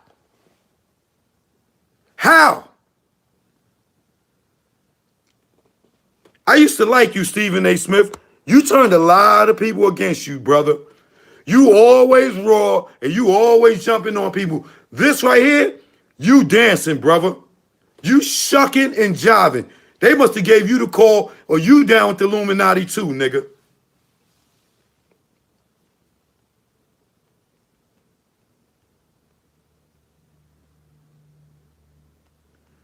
Speaker 1: How? I used to like you, Stephen A. Smith. You turned a lot of people against you, brother. You always raw and you always jumping on people. This right here, you dancing, brother. You shucking and jiving. They must have gave you the call or you down with the Illuminati too, nigga.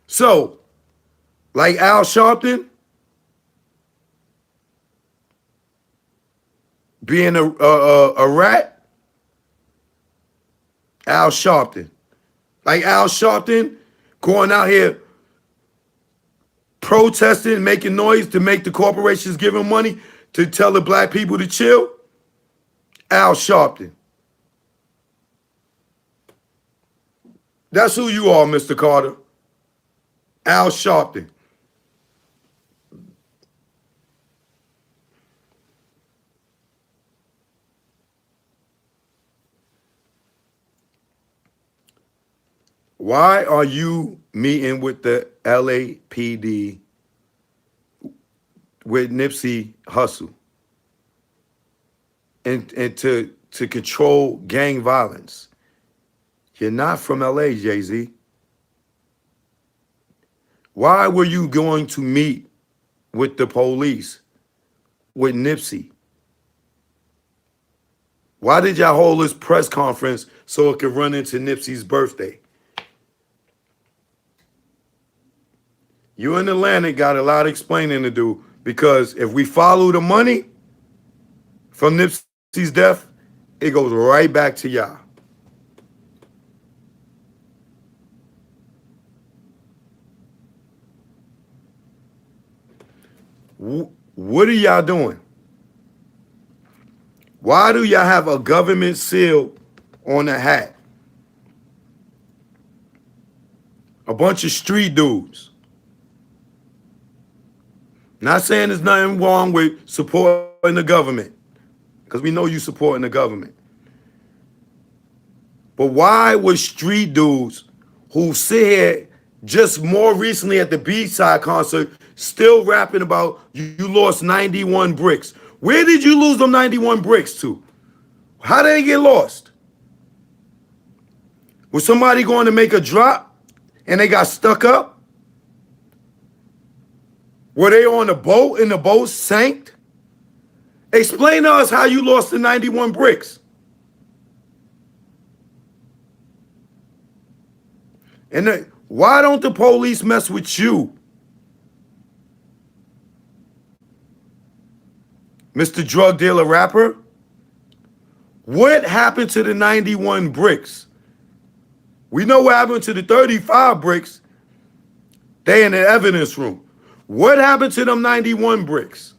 Speaker 1: So, like Al Sharpton, being a rat, Al Sharpton. Like Al Sharpton going out here protesting, making noise to make the corporations give him money to tell the black people to chill. Al Sharpton. That's who you are, Mr. Carter. Al Sharpton. Why are you meeting with the LAPD with Nipsey Hussle and to control gang violence? You're not from LA, Jay-Z. Why were you going to meet with the police with Nipsey? Why did y'all hold this press conference so it could run into Nipsey's birthday? You in Atlanta got a lot of explaining to do because if we follow the money from Nipsey's death, it goes right back to y'all. What are y'all doing? Why do y'all have a government seal on the hat? A bunch of street dudes. Not saying there's nothing wrong with supporting the government, because we know you supporting the government. But why would street dudes who sit here Just more recently at the B-side concert, still rapping about you lost 91 bricks. Where did you lose them 91 bricks to? How did they get lost? Was somebody going to make a drop and they got stuck up? Were they on a boat and the boat sank? Explain to us how you lost the 91 bricks. And why don't the police mess with you? Mr. Drug Dealer Rapper? What happened to the 91 bricks? We know what happened to the 35 bricks. They in the evidence room. What happened to them 91 bricks?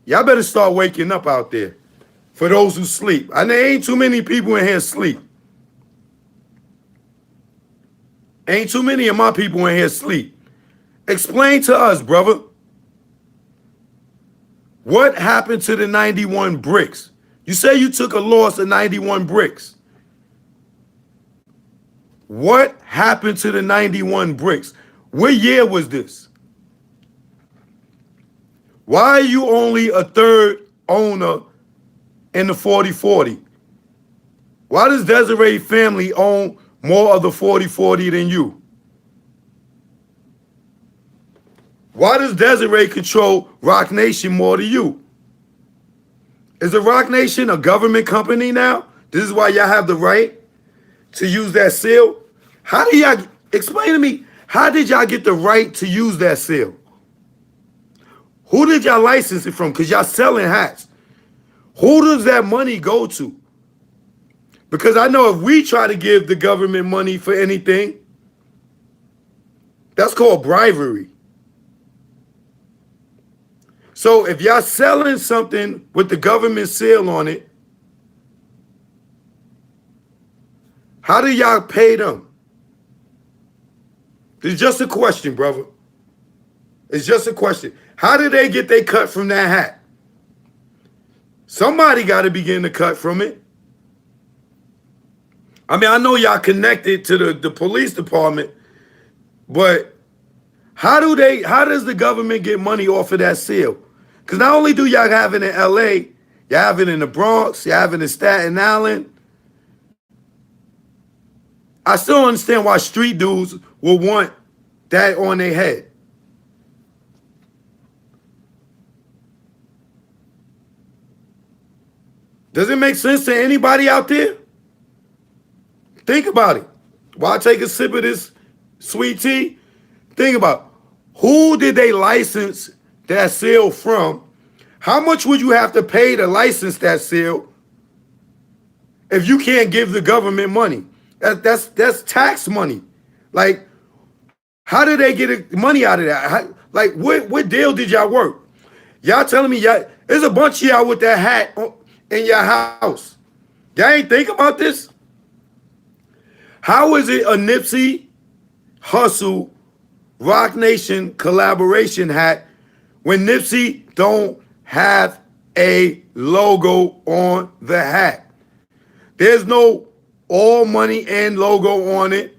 Speaker 1: Y'all better start waking up out there for those who sleep. And there ain't too many people in here sleep. Ain't too many of my people in here sleep. Explain to us, brother. What happened to the 91 bricks? You say you took a loss of 91 bricks. What happened to the 91 bricks? What year was this? Why are you only a third owner in the 4040? Why does Desiree family own more of the 4040 than you? Why does Desiree control Roc Nation more than you? Is the Roc Nation a government company now? This is why y'all have the right to use that seal? How do y'all, explain to me, how did y'all get the right to use that seal? Who did y'all license it from? Because y'all selling hats. Who does that money go to? Because I know if we try to give the government money for anything, that's called bribery. So if y'all selling something with the government seal on it, how do y'all pay them? It's just a question, brother. It's just a question. How did they get their cut from that hat? Somebody got to begin to cut from it. I mean, I know y'all connected to the police department, but how does the government get money off of that seal? Because not only do y'all have it in LA, y'all have it in the Bronx, y'all have it in Staten Island. I still don't understand why street dudes will want that on their head. Does it make sense to anybody out there? Think about it. While I take a sip of this sweet tea, think about who did they license that seal from? How much would you have to pay to license that seal if you can't give the government money? That's tax money. Like, how did they get money out of that? What deal did y'all work? Y'all telling me there's a bunch of y'all with that hat in your house. Y'all ain't think about this? How is it a Nipsey Hussle Roc Nation collaboration hat when Nipsey don't have a logo on the hat? There's no All Money and logo on it.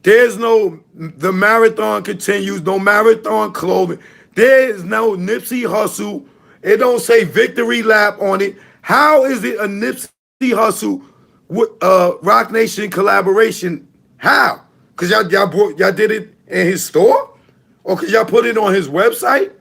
Speaker 1: There's no The Marathon Continues, no Marathon clothing. There is no Nipsey Hussle. It don't say Victory Lap on it. How is it a Nipsey Hussle Roc Nation collaboration? How? Because y'all did it in his store? Or because y'all put it on his website?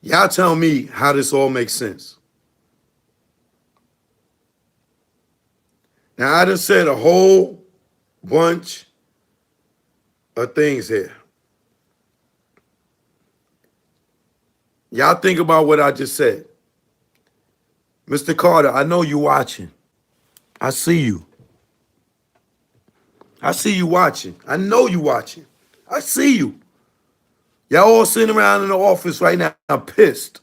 Speaker 1: Y'all tell me how this all makes sense. Now, I done said a whole bunch of things here. Y'all think about what I just said. Mr. Carter, I know you watching. I see you. I see you watching. I know you watching. I see you. Y'all all sitting around in the office right now pissed.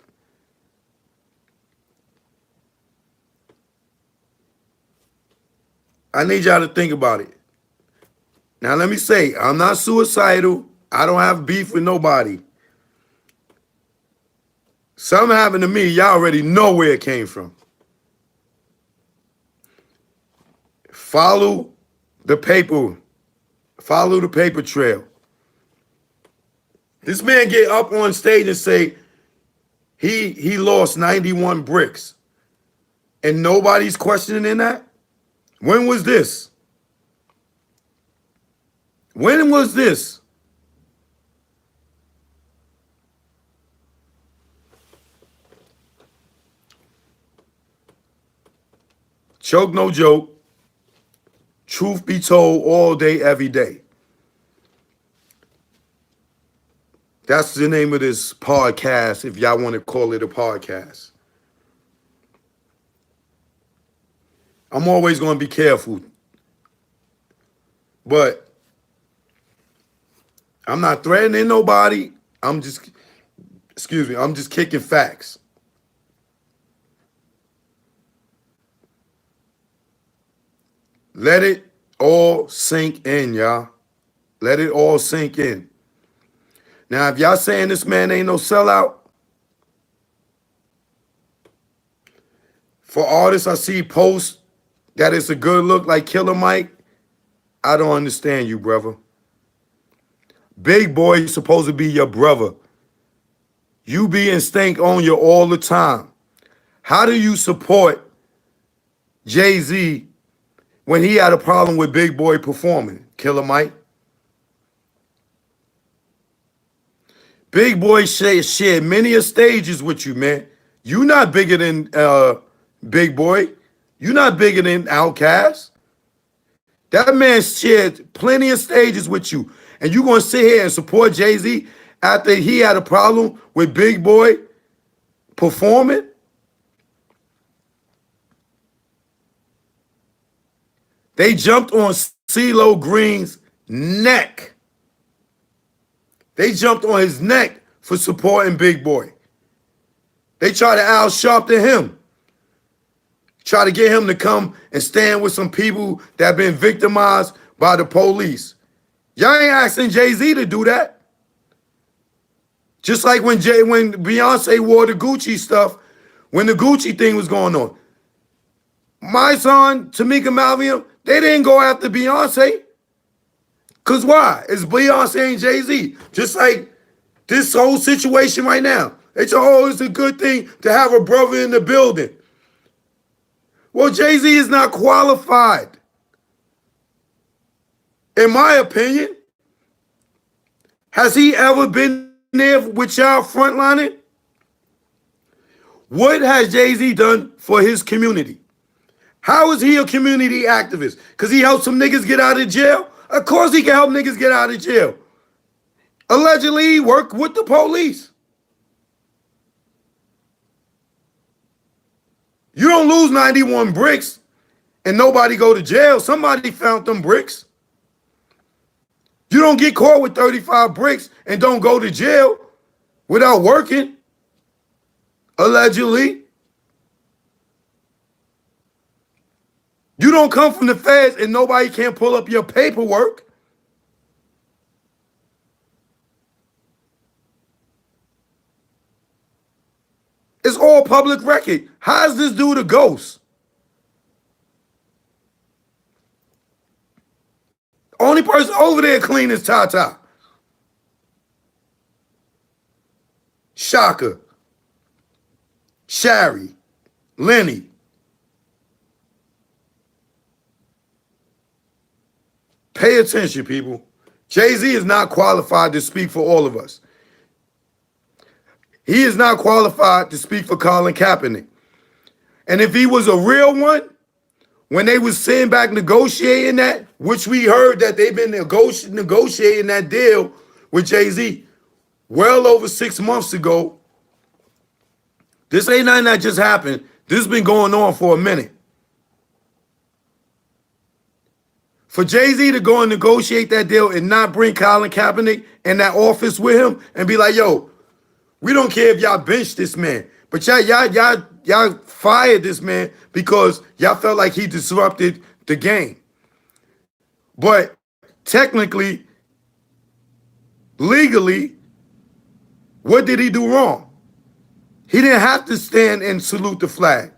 Speaker 1: I need y'all to think about it. Now, let me say, I'm not suicidal. I don't have beef with nobody. Something happened to me. Y'all already know where it came from. Follow the paper. Follow the paper trail. This man get up on stage and say he lost 91 bricks. And nobody's questioning that? When was this? When was this? Choke no joke. Truth be told all day, every day. That's the name of this podcast, if y'all want to call it a podcast. I'm always going to be careful. But I'm not threatening nobody. I'm just kicking facts. Let it all sink in, y'all. Let it all sink in. Now, if y'all saying this man ain't no sellout, for artists I see posts that it's a good look like Killer Mike, I don't understand you, brother. Big Boy is supposed to be your brother. You be in Stank on you all the time. How do you support Jay-Z when he had a problem with Big Boy performing? Killer Mike? Big Boy shared many a stages with you, man. You not bigger than Big Boy. You not bigger than Outkast. That man shared plenty of stages with you. And you gonna sit here and support Jay-Z after he had a problem with Big Boy performing? They jumped on CeeLo Green's neck. They jumped on his neck for supporting Big Boy. They tried to Al Sharpton him. Try to get him to come and stand with some people that have been victimized by the police. Y'all ain't asking Jay-Z to do that. Just like when Beyonce wore the Gucci stuff, when the Gucci thing was going on. My son, Tamika Malvium, they didn't go after Beyonce. Because why? It's Beyonce and Jay-Z. Just like this whole situation right now. It's a good thing to have a brother in the building. Well, Jay-Z is not qualified. In my opinion, has he ever been there with y'all frontlining? What has Jay-Z done for his community? How is he a community activist? Because he helped some niggas get out of jail? Of course he can help niggas get out of jail. Allegedly, he worked with the police. You don't lose 91 bricks and nobody go to jail. Somebody found them bricks. You don't get caught with 35 bricks and don't go to jail without working, allegedly. You don't come from the feds and nobody can pull up your paperwork. It's all public record. How's this dude a ghost? Only person over there clean is Tata. Shaka. Shari. Lenny. Pay attention, people. Jay-Z is not qualified to speak for all of us. He is not qualified to speak for Colin Kaepernick. And if he was a real one, when they was sitting back negotiating that, which we heard that they've been negotiating that deal with Jay-Z well over 6 months ago, this ain't nothing that just happened. This has been going on for a minute. For Jay-Z to go and negotiate that deal and not bring Colin Kaepernick in that office with him and be like, yo, we don't care if y'all bench this man, but y'all fired this man because y'all felt like he disrupted the game. But technically, legally, what did he do wrong? He didn't have to stand and salute the flag.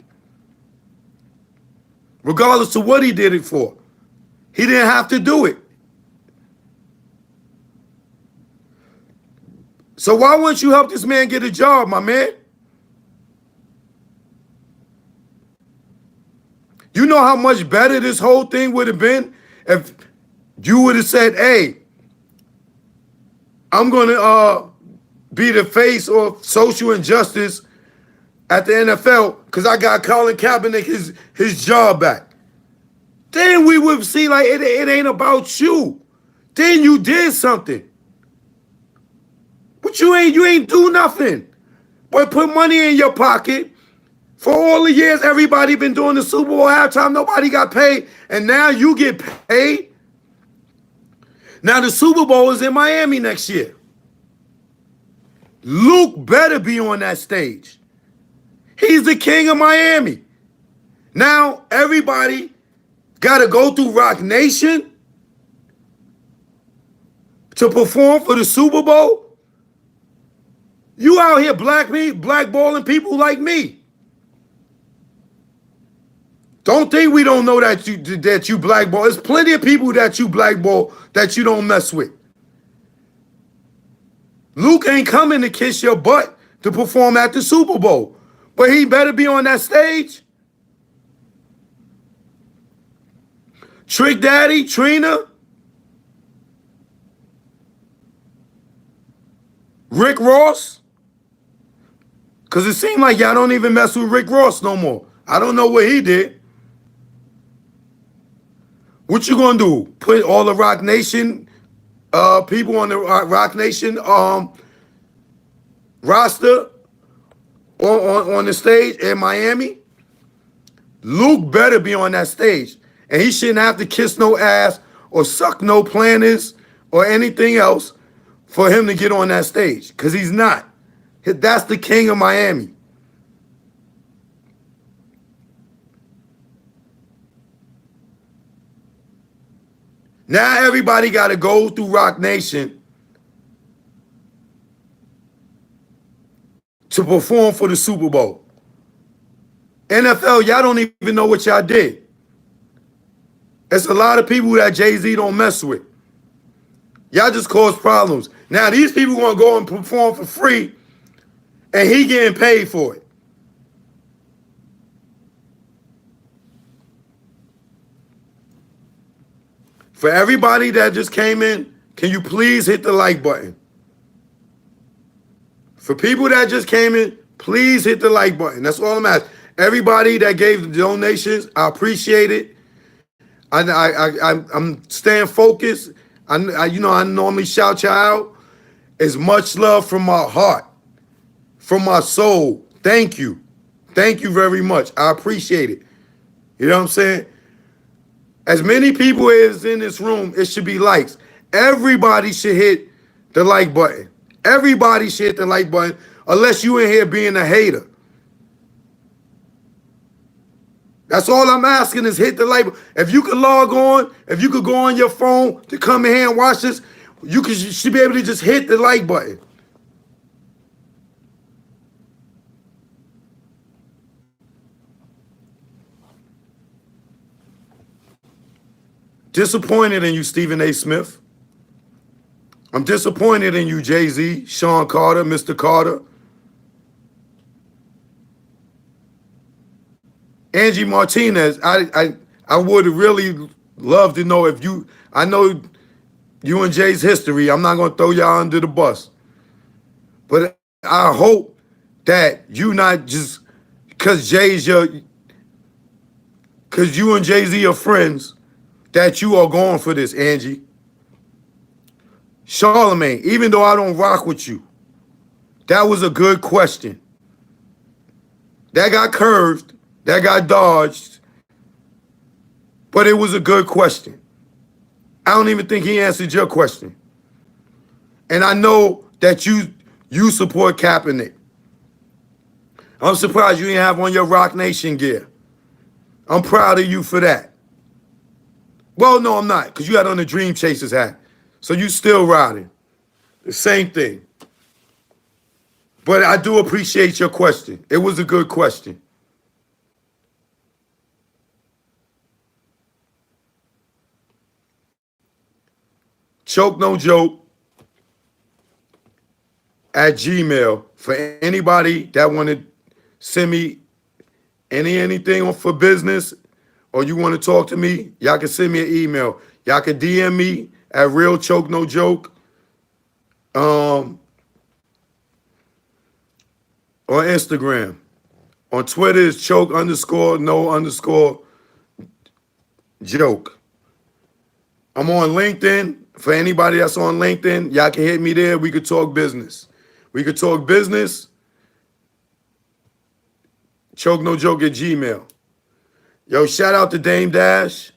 Speaker 1: Regardless of what he did it for. He didn't have to do it. So why wouldn't you help this man get a job, my man? You know how much better this whole thing would have been if you would have said, hey, I'm going to be the face of social injustice at the NFL because I got Colin Kaepernick his job back. Then we would see like it ain't about you. Then you did something. But you ain't do nothing. But put money in your pocket. For all the years everybody been doing the Super Bowl halftime, nobody got paid. And now you get paid. Now the Super Bowl is in Miami next year. Luke better be on that stage. He's the king of Miami. Now everybody got to go through Rock Nation to perform for the Super Bowl. You out here blackballing people like me. Don't think we don't know that you blackball. There's plenty of people that you blackball that you don't mess with. Luke ain't coming to kiss your butt to perform at the Super Bowl, but he better be on that stage. Trick Daddy, Trina, Rick Ross, because it seemed like y'all don't even mess with Rick Ross no more. I don't know what he did. What you gonna do? Put all the Rock Nation people on the Rock Nation roster on the stage in Miami? Luke better be on that stage. And he shouldn't have to kiss no ass or suck no planters or anything else for him to get on that stage. Because he's not. That's the king of Miami. Now everybody got to go through Rock Nation to perform for the Super Bowl. NFL, y'all don't even know what y'all did. It's a lot of people that Jay-Z don't mess with. Y'all just cause problems. Now these people want to go and perform for free and he getting paid for it. For everybody that just came in, can you please hit the like button? For people that just came in, please hit the like button. That's all I'm asking. Everybody that gave the donations, I appreciate it. I'm staying focused. I normally shout you out. It's much love from my heart, from my soul. Thank you. Thank you very much. I appreciate it. You know what I'm saying? As many people as in this room, it should be likes. Everybody should hit the like button. Everybody should hit the like button, unless you in here being a hater. That's all I'm asking is hit the like button. If you could log on, if you could go on your phone to come in here and watch this, you should be able to just hit the like button. Disappointed in you, Stephen A. Smith. I'm disappointed in you, Jay-Z, Sean Carter, Mr. Carter. Angie Martinez, I would really love to know if you, I know you and Jay's history. I'm not going to throw y'all under the bus. But I hope that you not just, because you and Jay-Z are friends, that you are going for this, Angie. Charlemagne, even though I don't rock with you, that was a good question. That got curved. That got dodged, but it was a good question. I don't even think he answered your question. And I know that you support Kaepernick. I'm surprised you didn't have on your Rock Nation gear. I'm proud of you for that. Well, no, I'm not, because you had on the Dream Chasers hat. So you still riding. The same thing. But I do appreciate your question. It was a good question. Choke No Joke at Gmail for anybody that want to send me anything for business, or you want to talk to me, y'all can send me an email. Y'all can DM me at Real Choke No Joke on Instagram. On Twitter is choke_no_joke. I'm on LinkedIn. For anybody that's on LinkedIn, y'all can hit me there. We could talk business. We could talk business. Choke No Joke at Gmail. Yo, shout out to Dame Dash.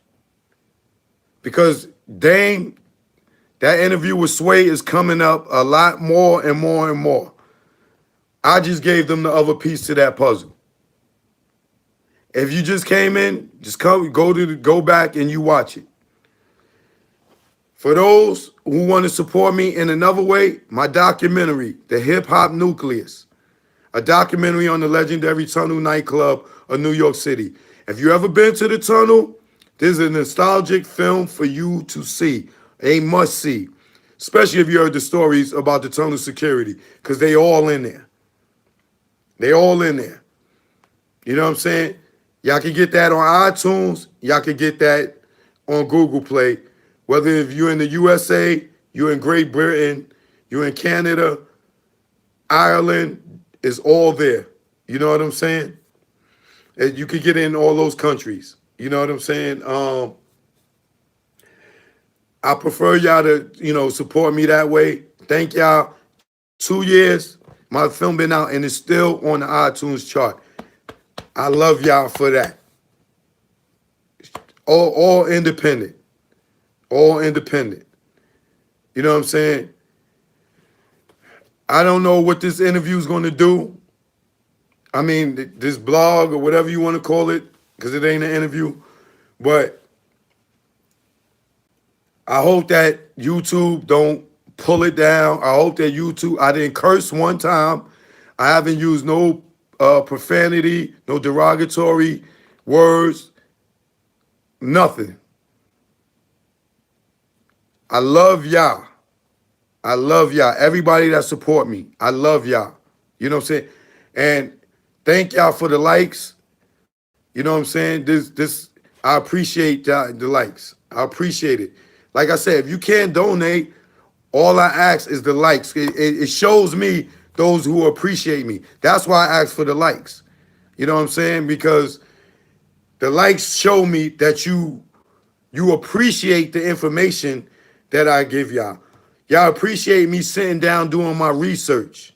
Speaker 1: Because Dame, that interview with Sway is coming up a lot more and more and more. I just gave them the other piece to that puzzle. If you just came in, just go back and you watch it. For those who want to support me in another way, my documentary, The Hip Hop Nucleus, a documentary on the legendary Tunnel nightclub of New York City. If you ever been to the Tunnel, this is a nostalgic film for you to see, a must see, especially if you heard the stories about the Tunnel security, because they all in there. They all in there. You know what I'm saying? Y'all can get that on iTunes. Y'all can get that on Google Play. Whether if you're in the USA, you're in Great Britain, you're in Canada, Ireland, is all there. You know what I'm saying? And you can get in all those countries. You know what I'm saying? I prefer y'all to, support me that way. Thank y'all. 2 years, my film been out and it's still on the iTunes chart. I love y'all for that. All independent. All independent. You know what I'm saying? I don't know what this interview is going to do. I mean, this blog or whatever you want to call it, because it ain't an interview. But I hope that YouTube don't pull it down. I hope that YouTube, I didn't curse one time. I haven't used no profanity, no derogatory words, nothing. I love y'all. I love y'all. Everybody that support me, I love y'all. You know what I'm saying? And thank y'all for the likes. You know what I'm saying? This I appreciate the likes. I appreciate it. Like I said, if you can't donate, all I ask is the likes. It shows me those who appreciate me. That's why I ask for the likes. You know what I'm saying? Because the likes show me that you appreciate the information that I give y'all. Y'all appreciate me sitting down doing my research.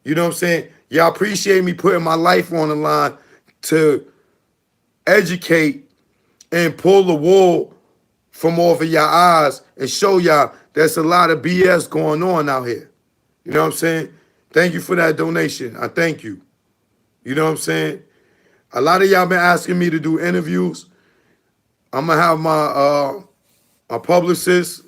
Speaker 1: You know what I'm saying? Y'all appreciate me putting my life on the line to educate and pull the wool from off of your eyes and show y'all there's a lot of BS going on out here. You know what I'm saying? Thank you for that donation. I thank you. You know what I'm saying? A lot of y'all been asking me to do interviews. I'm gonna have my publicist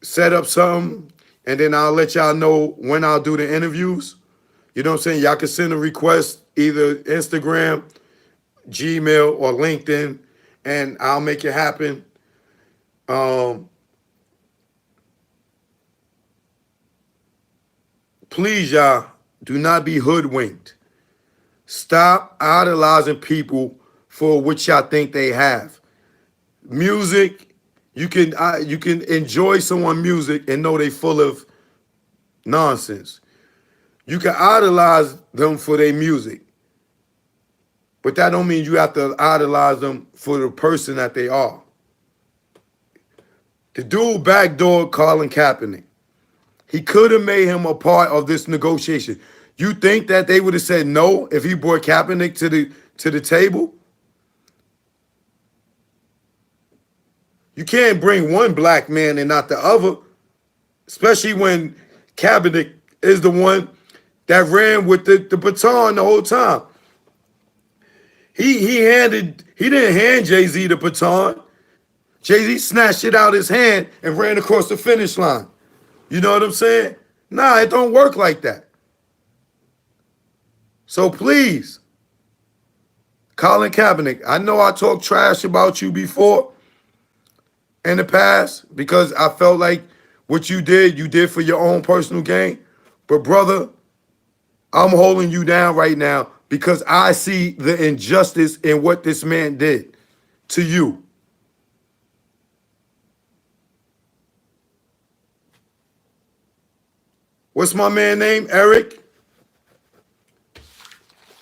Speaker 1: set up something, and then I'll let y'all know when I'll do the interviews. You know what I'm saying? Y'all can send a request either Instagram, Gmail, or LinkedIn, and I'll make it happen. Please, y'all, do not be hoodwinked. Stop idolizing people for what y'all think they have. Music, you can enjoy someone's music and know they full of nonsense. You can idolize them for their music, but that don't mean you have to idolize them for the person that they are. The dude backdoored Colin Kaepernick. He could have made him a part of this negotiation. You think that they would have said no if he brought Kaepernick to the table? You can't bring one black man and not the other, especially when Kaepernick is the one that ran with the baton the whole time. He didn't hand Jay-Z the baton. Jay-Z snatched it out his hand and ran across the finish line. You know what I'm saying? Nah, it don't work like that. So please, Colin Kaepernick, I know I talked trash about you before in the past because I felt like what you did for your own personal gain. But brother, I'm holding you down right now because I see the injustice in what this man did to you. What's my man name? Eric?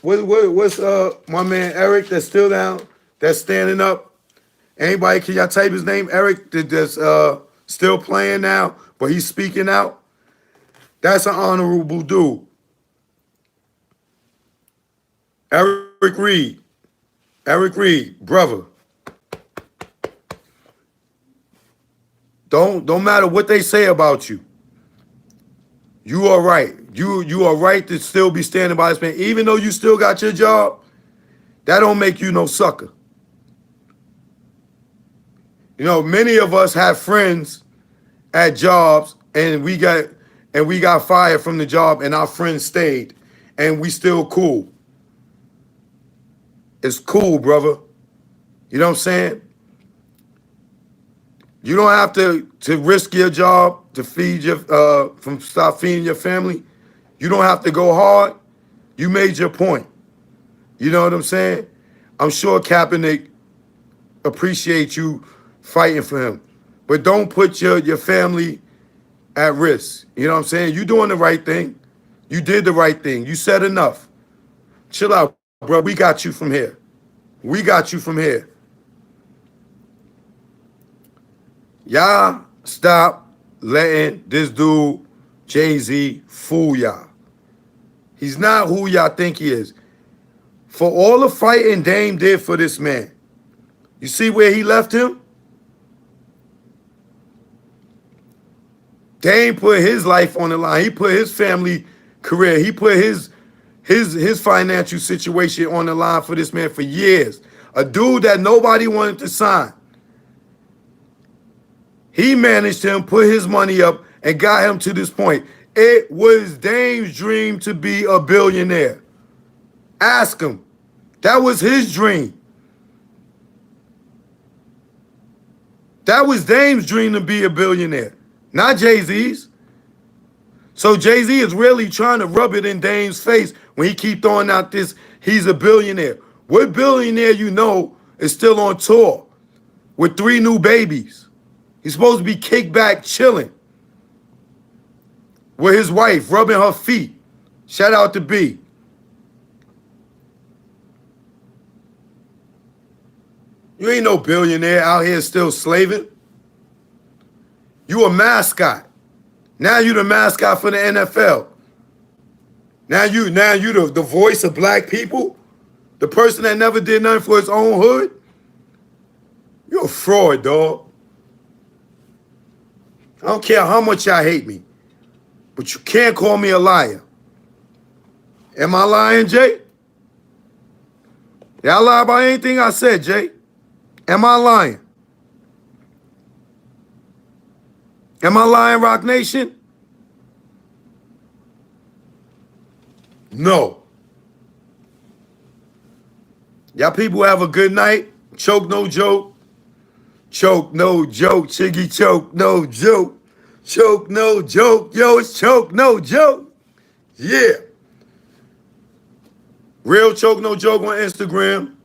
Speaker 1: What's my man Eric that's still down, that's standing up? Anybody, can y'all type his name? Eric that's still playing now, but he's speaking out. That's an honorable dude. Eric Reed. Eric Reed, brother. Don't matter what they say about you. You are right. You are right to still be standing by this man. Even though you still got your job, that don't make you no sucker. You know, many of us have friends at jobs and we got fired from the job and our friends stayed and we still cool. It's cool, brother. You know what I'm saying? You don't have to risk your job to feed stop feeding your family. You don't have to go hard. You made your point. You know what I'm saying? I'm sure Kaepernick appreciates you fighting for him. But don't put your family at risk. You know what I'm saying? You doing the right thing. You did the right thing. You said enough. Chill out, bro. We got you from here. We got you from here. Y'all stop letting this dude, Jay-Z, fool y'all. He's not who y'all think he is. For all the fighting Dame did for this man, you see where he left him? Dame put his life on the line. He put his family career. He put his financial situation on the line for this man for years. A dude that nobody wanted to sign. He managed him, put his money up, and got him to this point. It was Dame's dream to be a billionaire. Ask him. That was his dream. That was Dame's dream to be a billionaire, not Jay-Z's. So Jay-Z is really trying to rub it in Dame's face when he keep throwing out this, he's a billionaire. What billionaire you know is still on tour with 3 new babies? He's supposed to be kicked back chilling with his wife, rubbing her feet. Shout out to B. You ain't no billionaire out here still slaving. You a mascot. Now you the mascot for the NFL. Now you the voice of black people. The person that never did nothing for his own hood. You're a fraud, dog. I don't care how much y'all hate me, but you can't call me a liar. Am I lying, Jay? Y'all lie about anything I said, Jay? Am I lying? Am I lying, Rock Nation? No. Y'all people have a good night. Choke, no joke. Choke, no joke. Chiggy choke, no joke. Choke, no joke. Yo, it's choke, no joke. Yeah. Real choke, no joke on Instagram.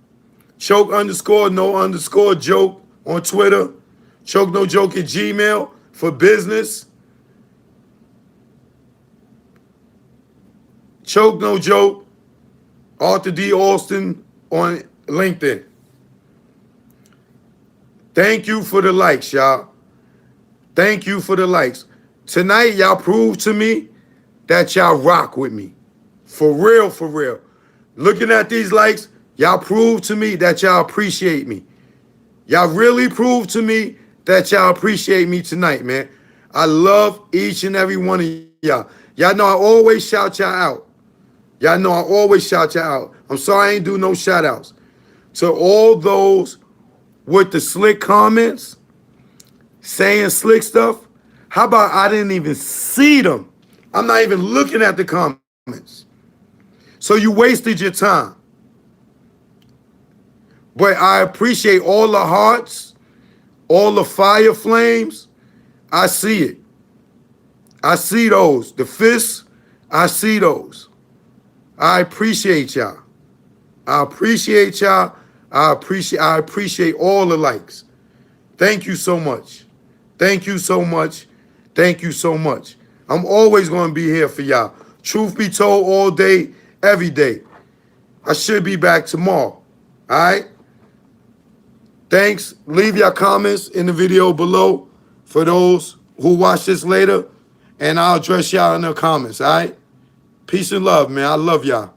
Speaker 1: Choke _ no _ joke on Twitter. Choke, no joke at Gmail for business. Choke, no joke. Arthur D. Austin on LinkedIn. Thank you for the likes, y'all. Thank you for the likes. Tonight, y'all proved to me that y'all rock with me. For real, for real. Looking at these likes, y'all proved to me that y'all appreciate me. Y'all really proved to me that y'all appreciate me tonight, man. I love each and every one of y'all. Y'all know I always shout y'all out. Y'all know I always shout y'all out. I'm sorry I ain't do no shout outs. To all those with the slick comments, saying slick stuff, how about I didn't even see them? I'm not even looking at the comments. So you wasted your time. But I appreciate all the hearts, all the fire flames. I see it. I see those. The fists, I see those. I appreciate y'all. I appreciate y'all. I appreciate all the likes. Thank you so much. Thank you so much. Thank you so much. I'm always going to be here for y'all. Truth be told, all day, every day. I should be back tomorrow. All right? Thanks. Leave your comments in the video below for those who watch this later, and I'll address y'all in the comments, all right? Peace and love, man. I love y'all.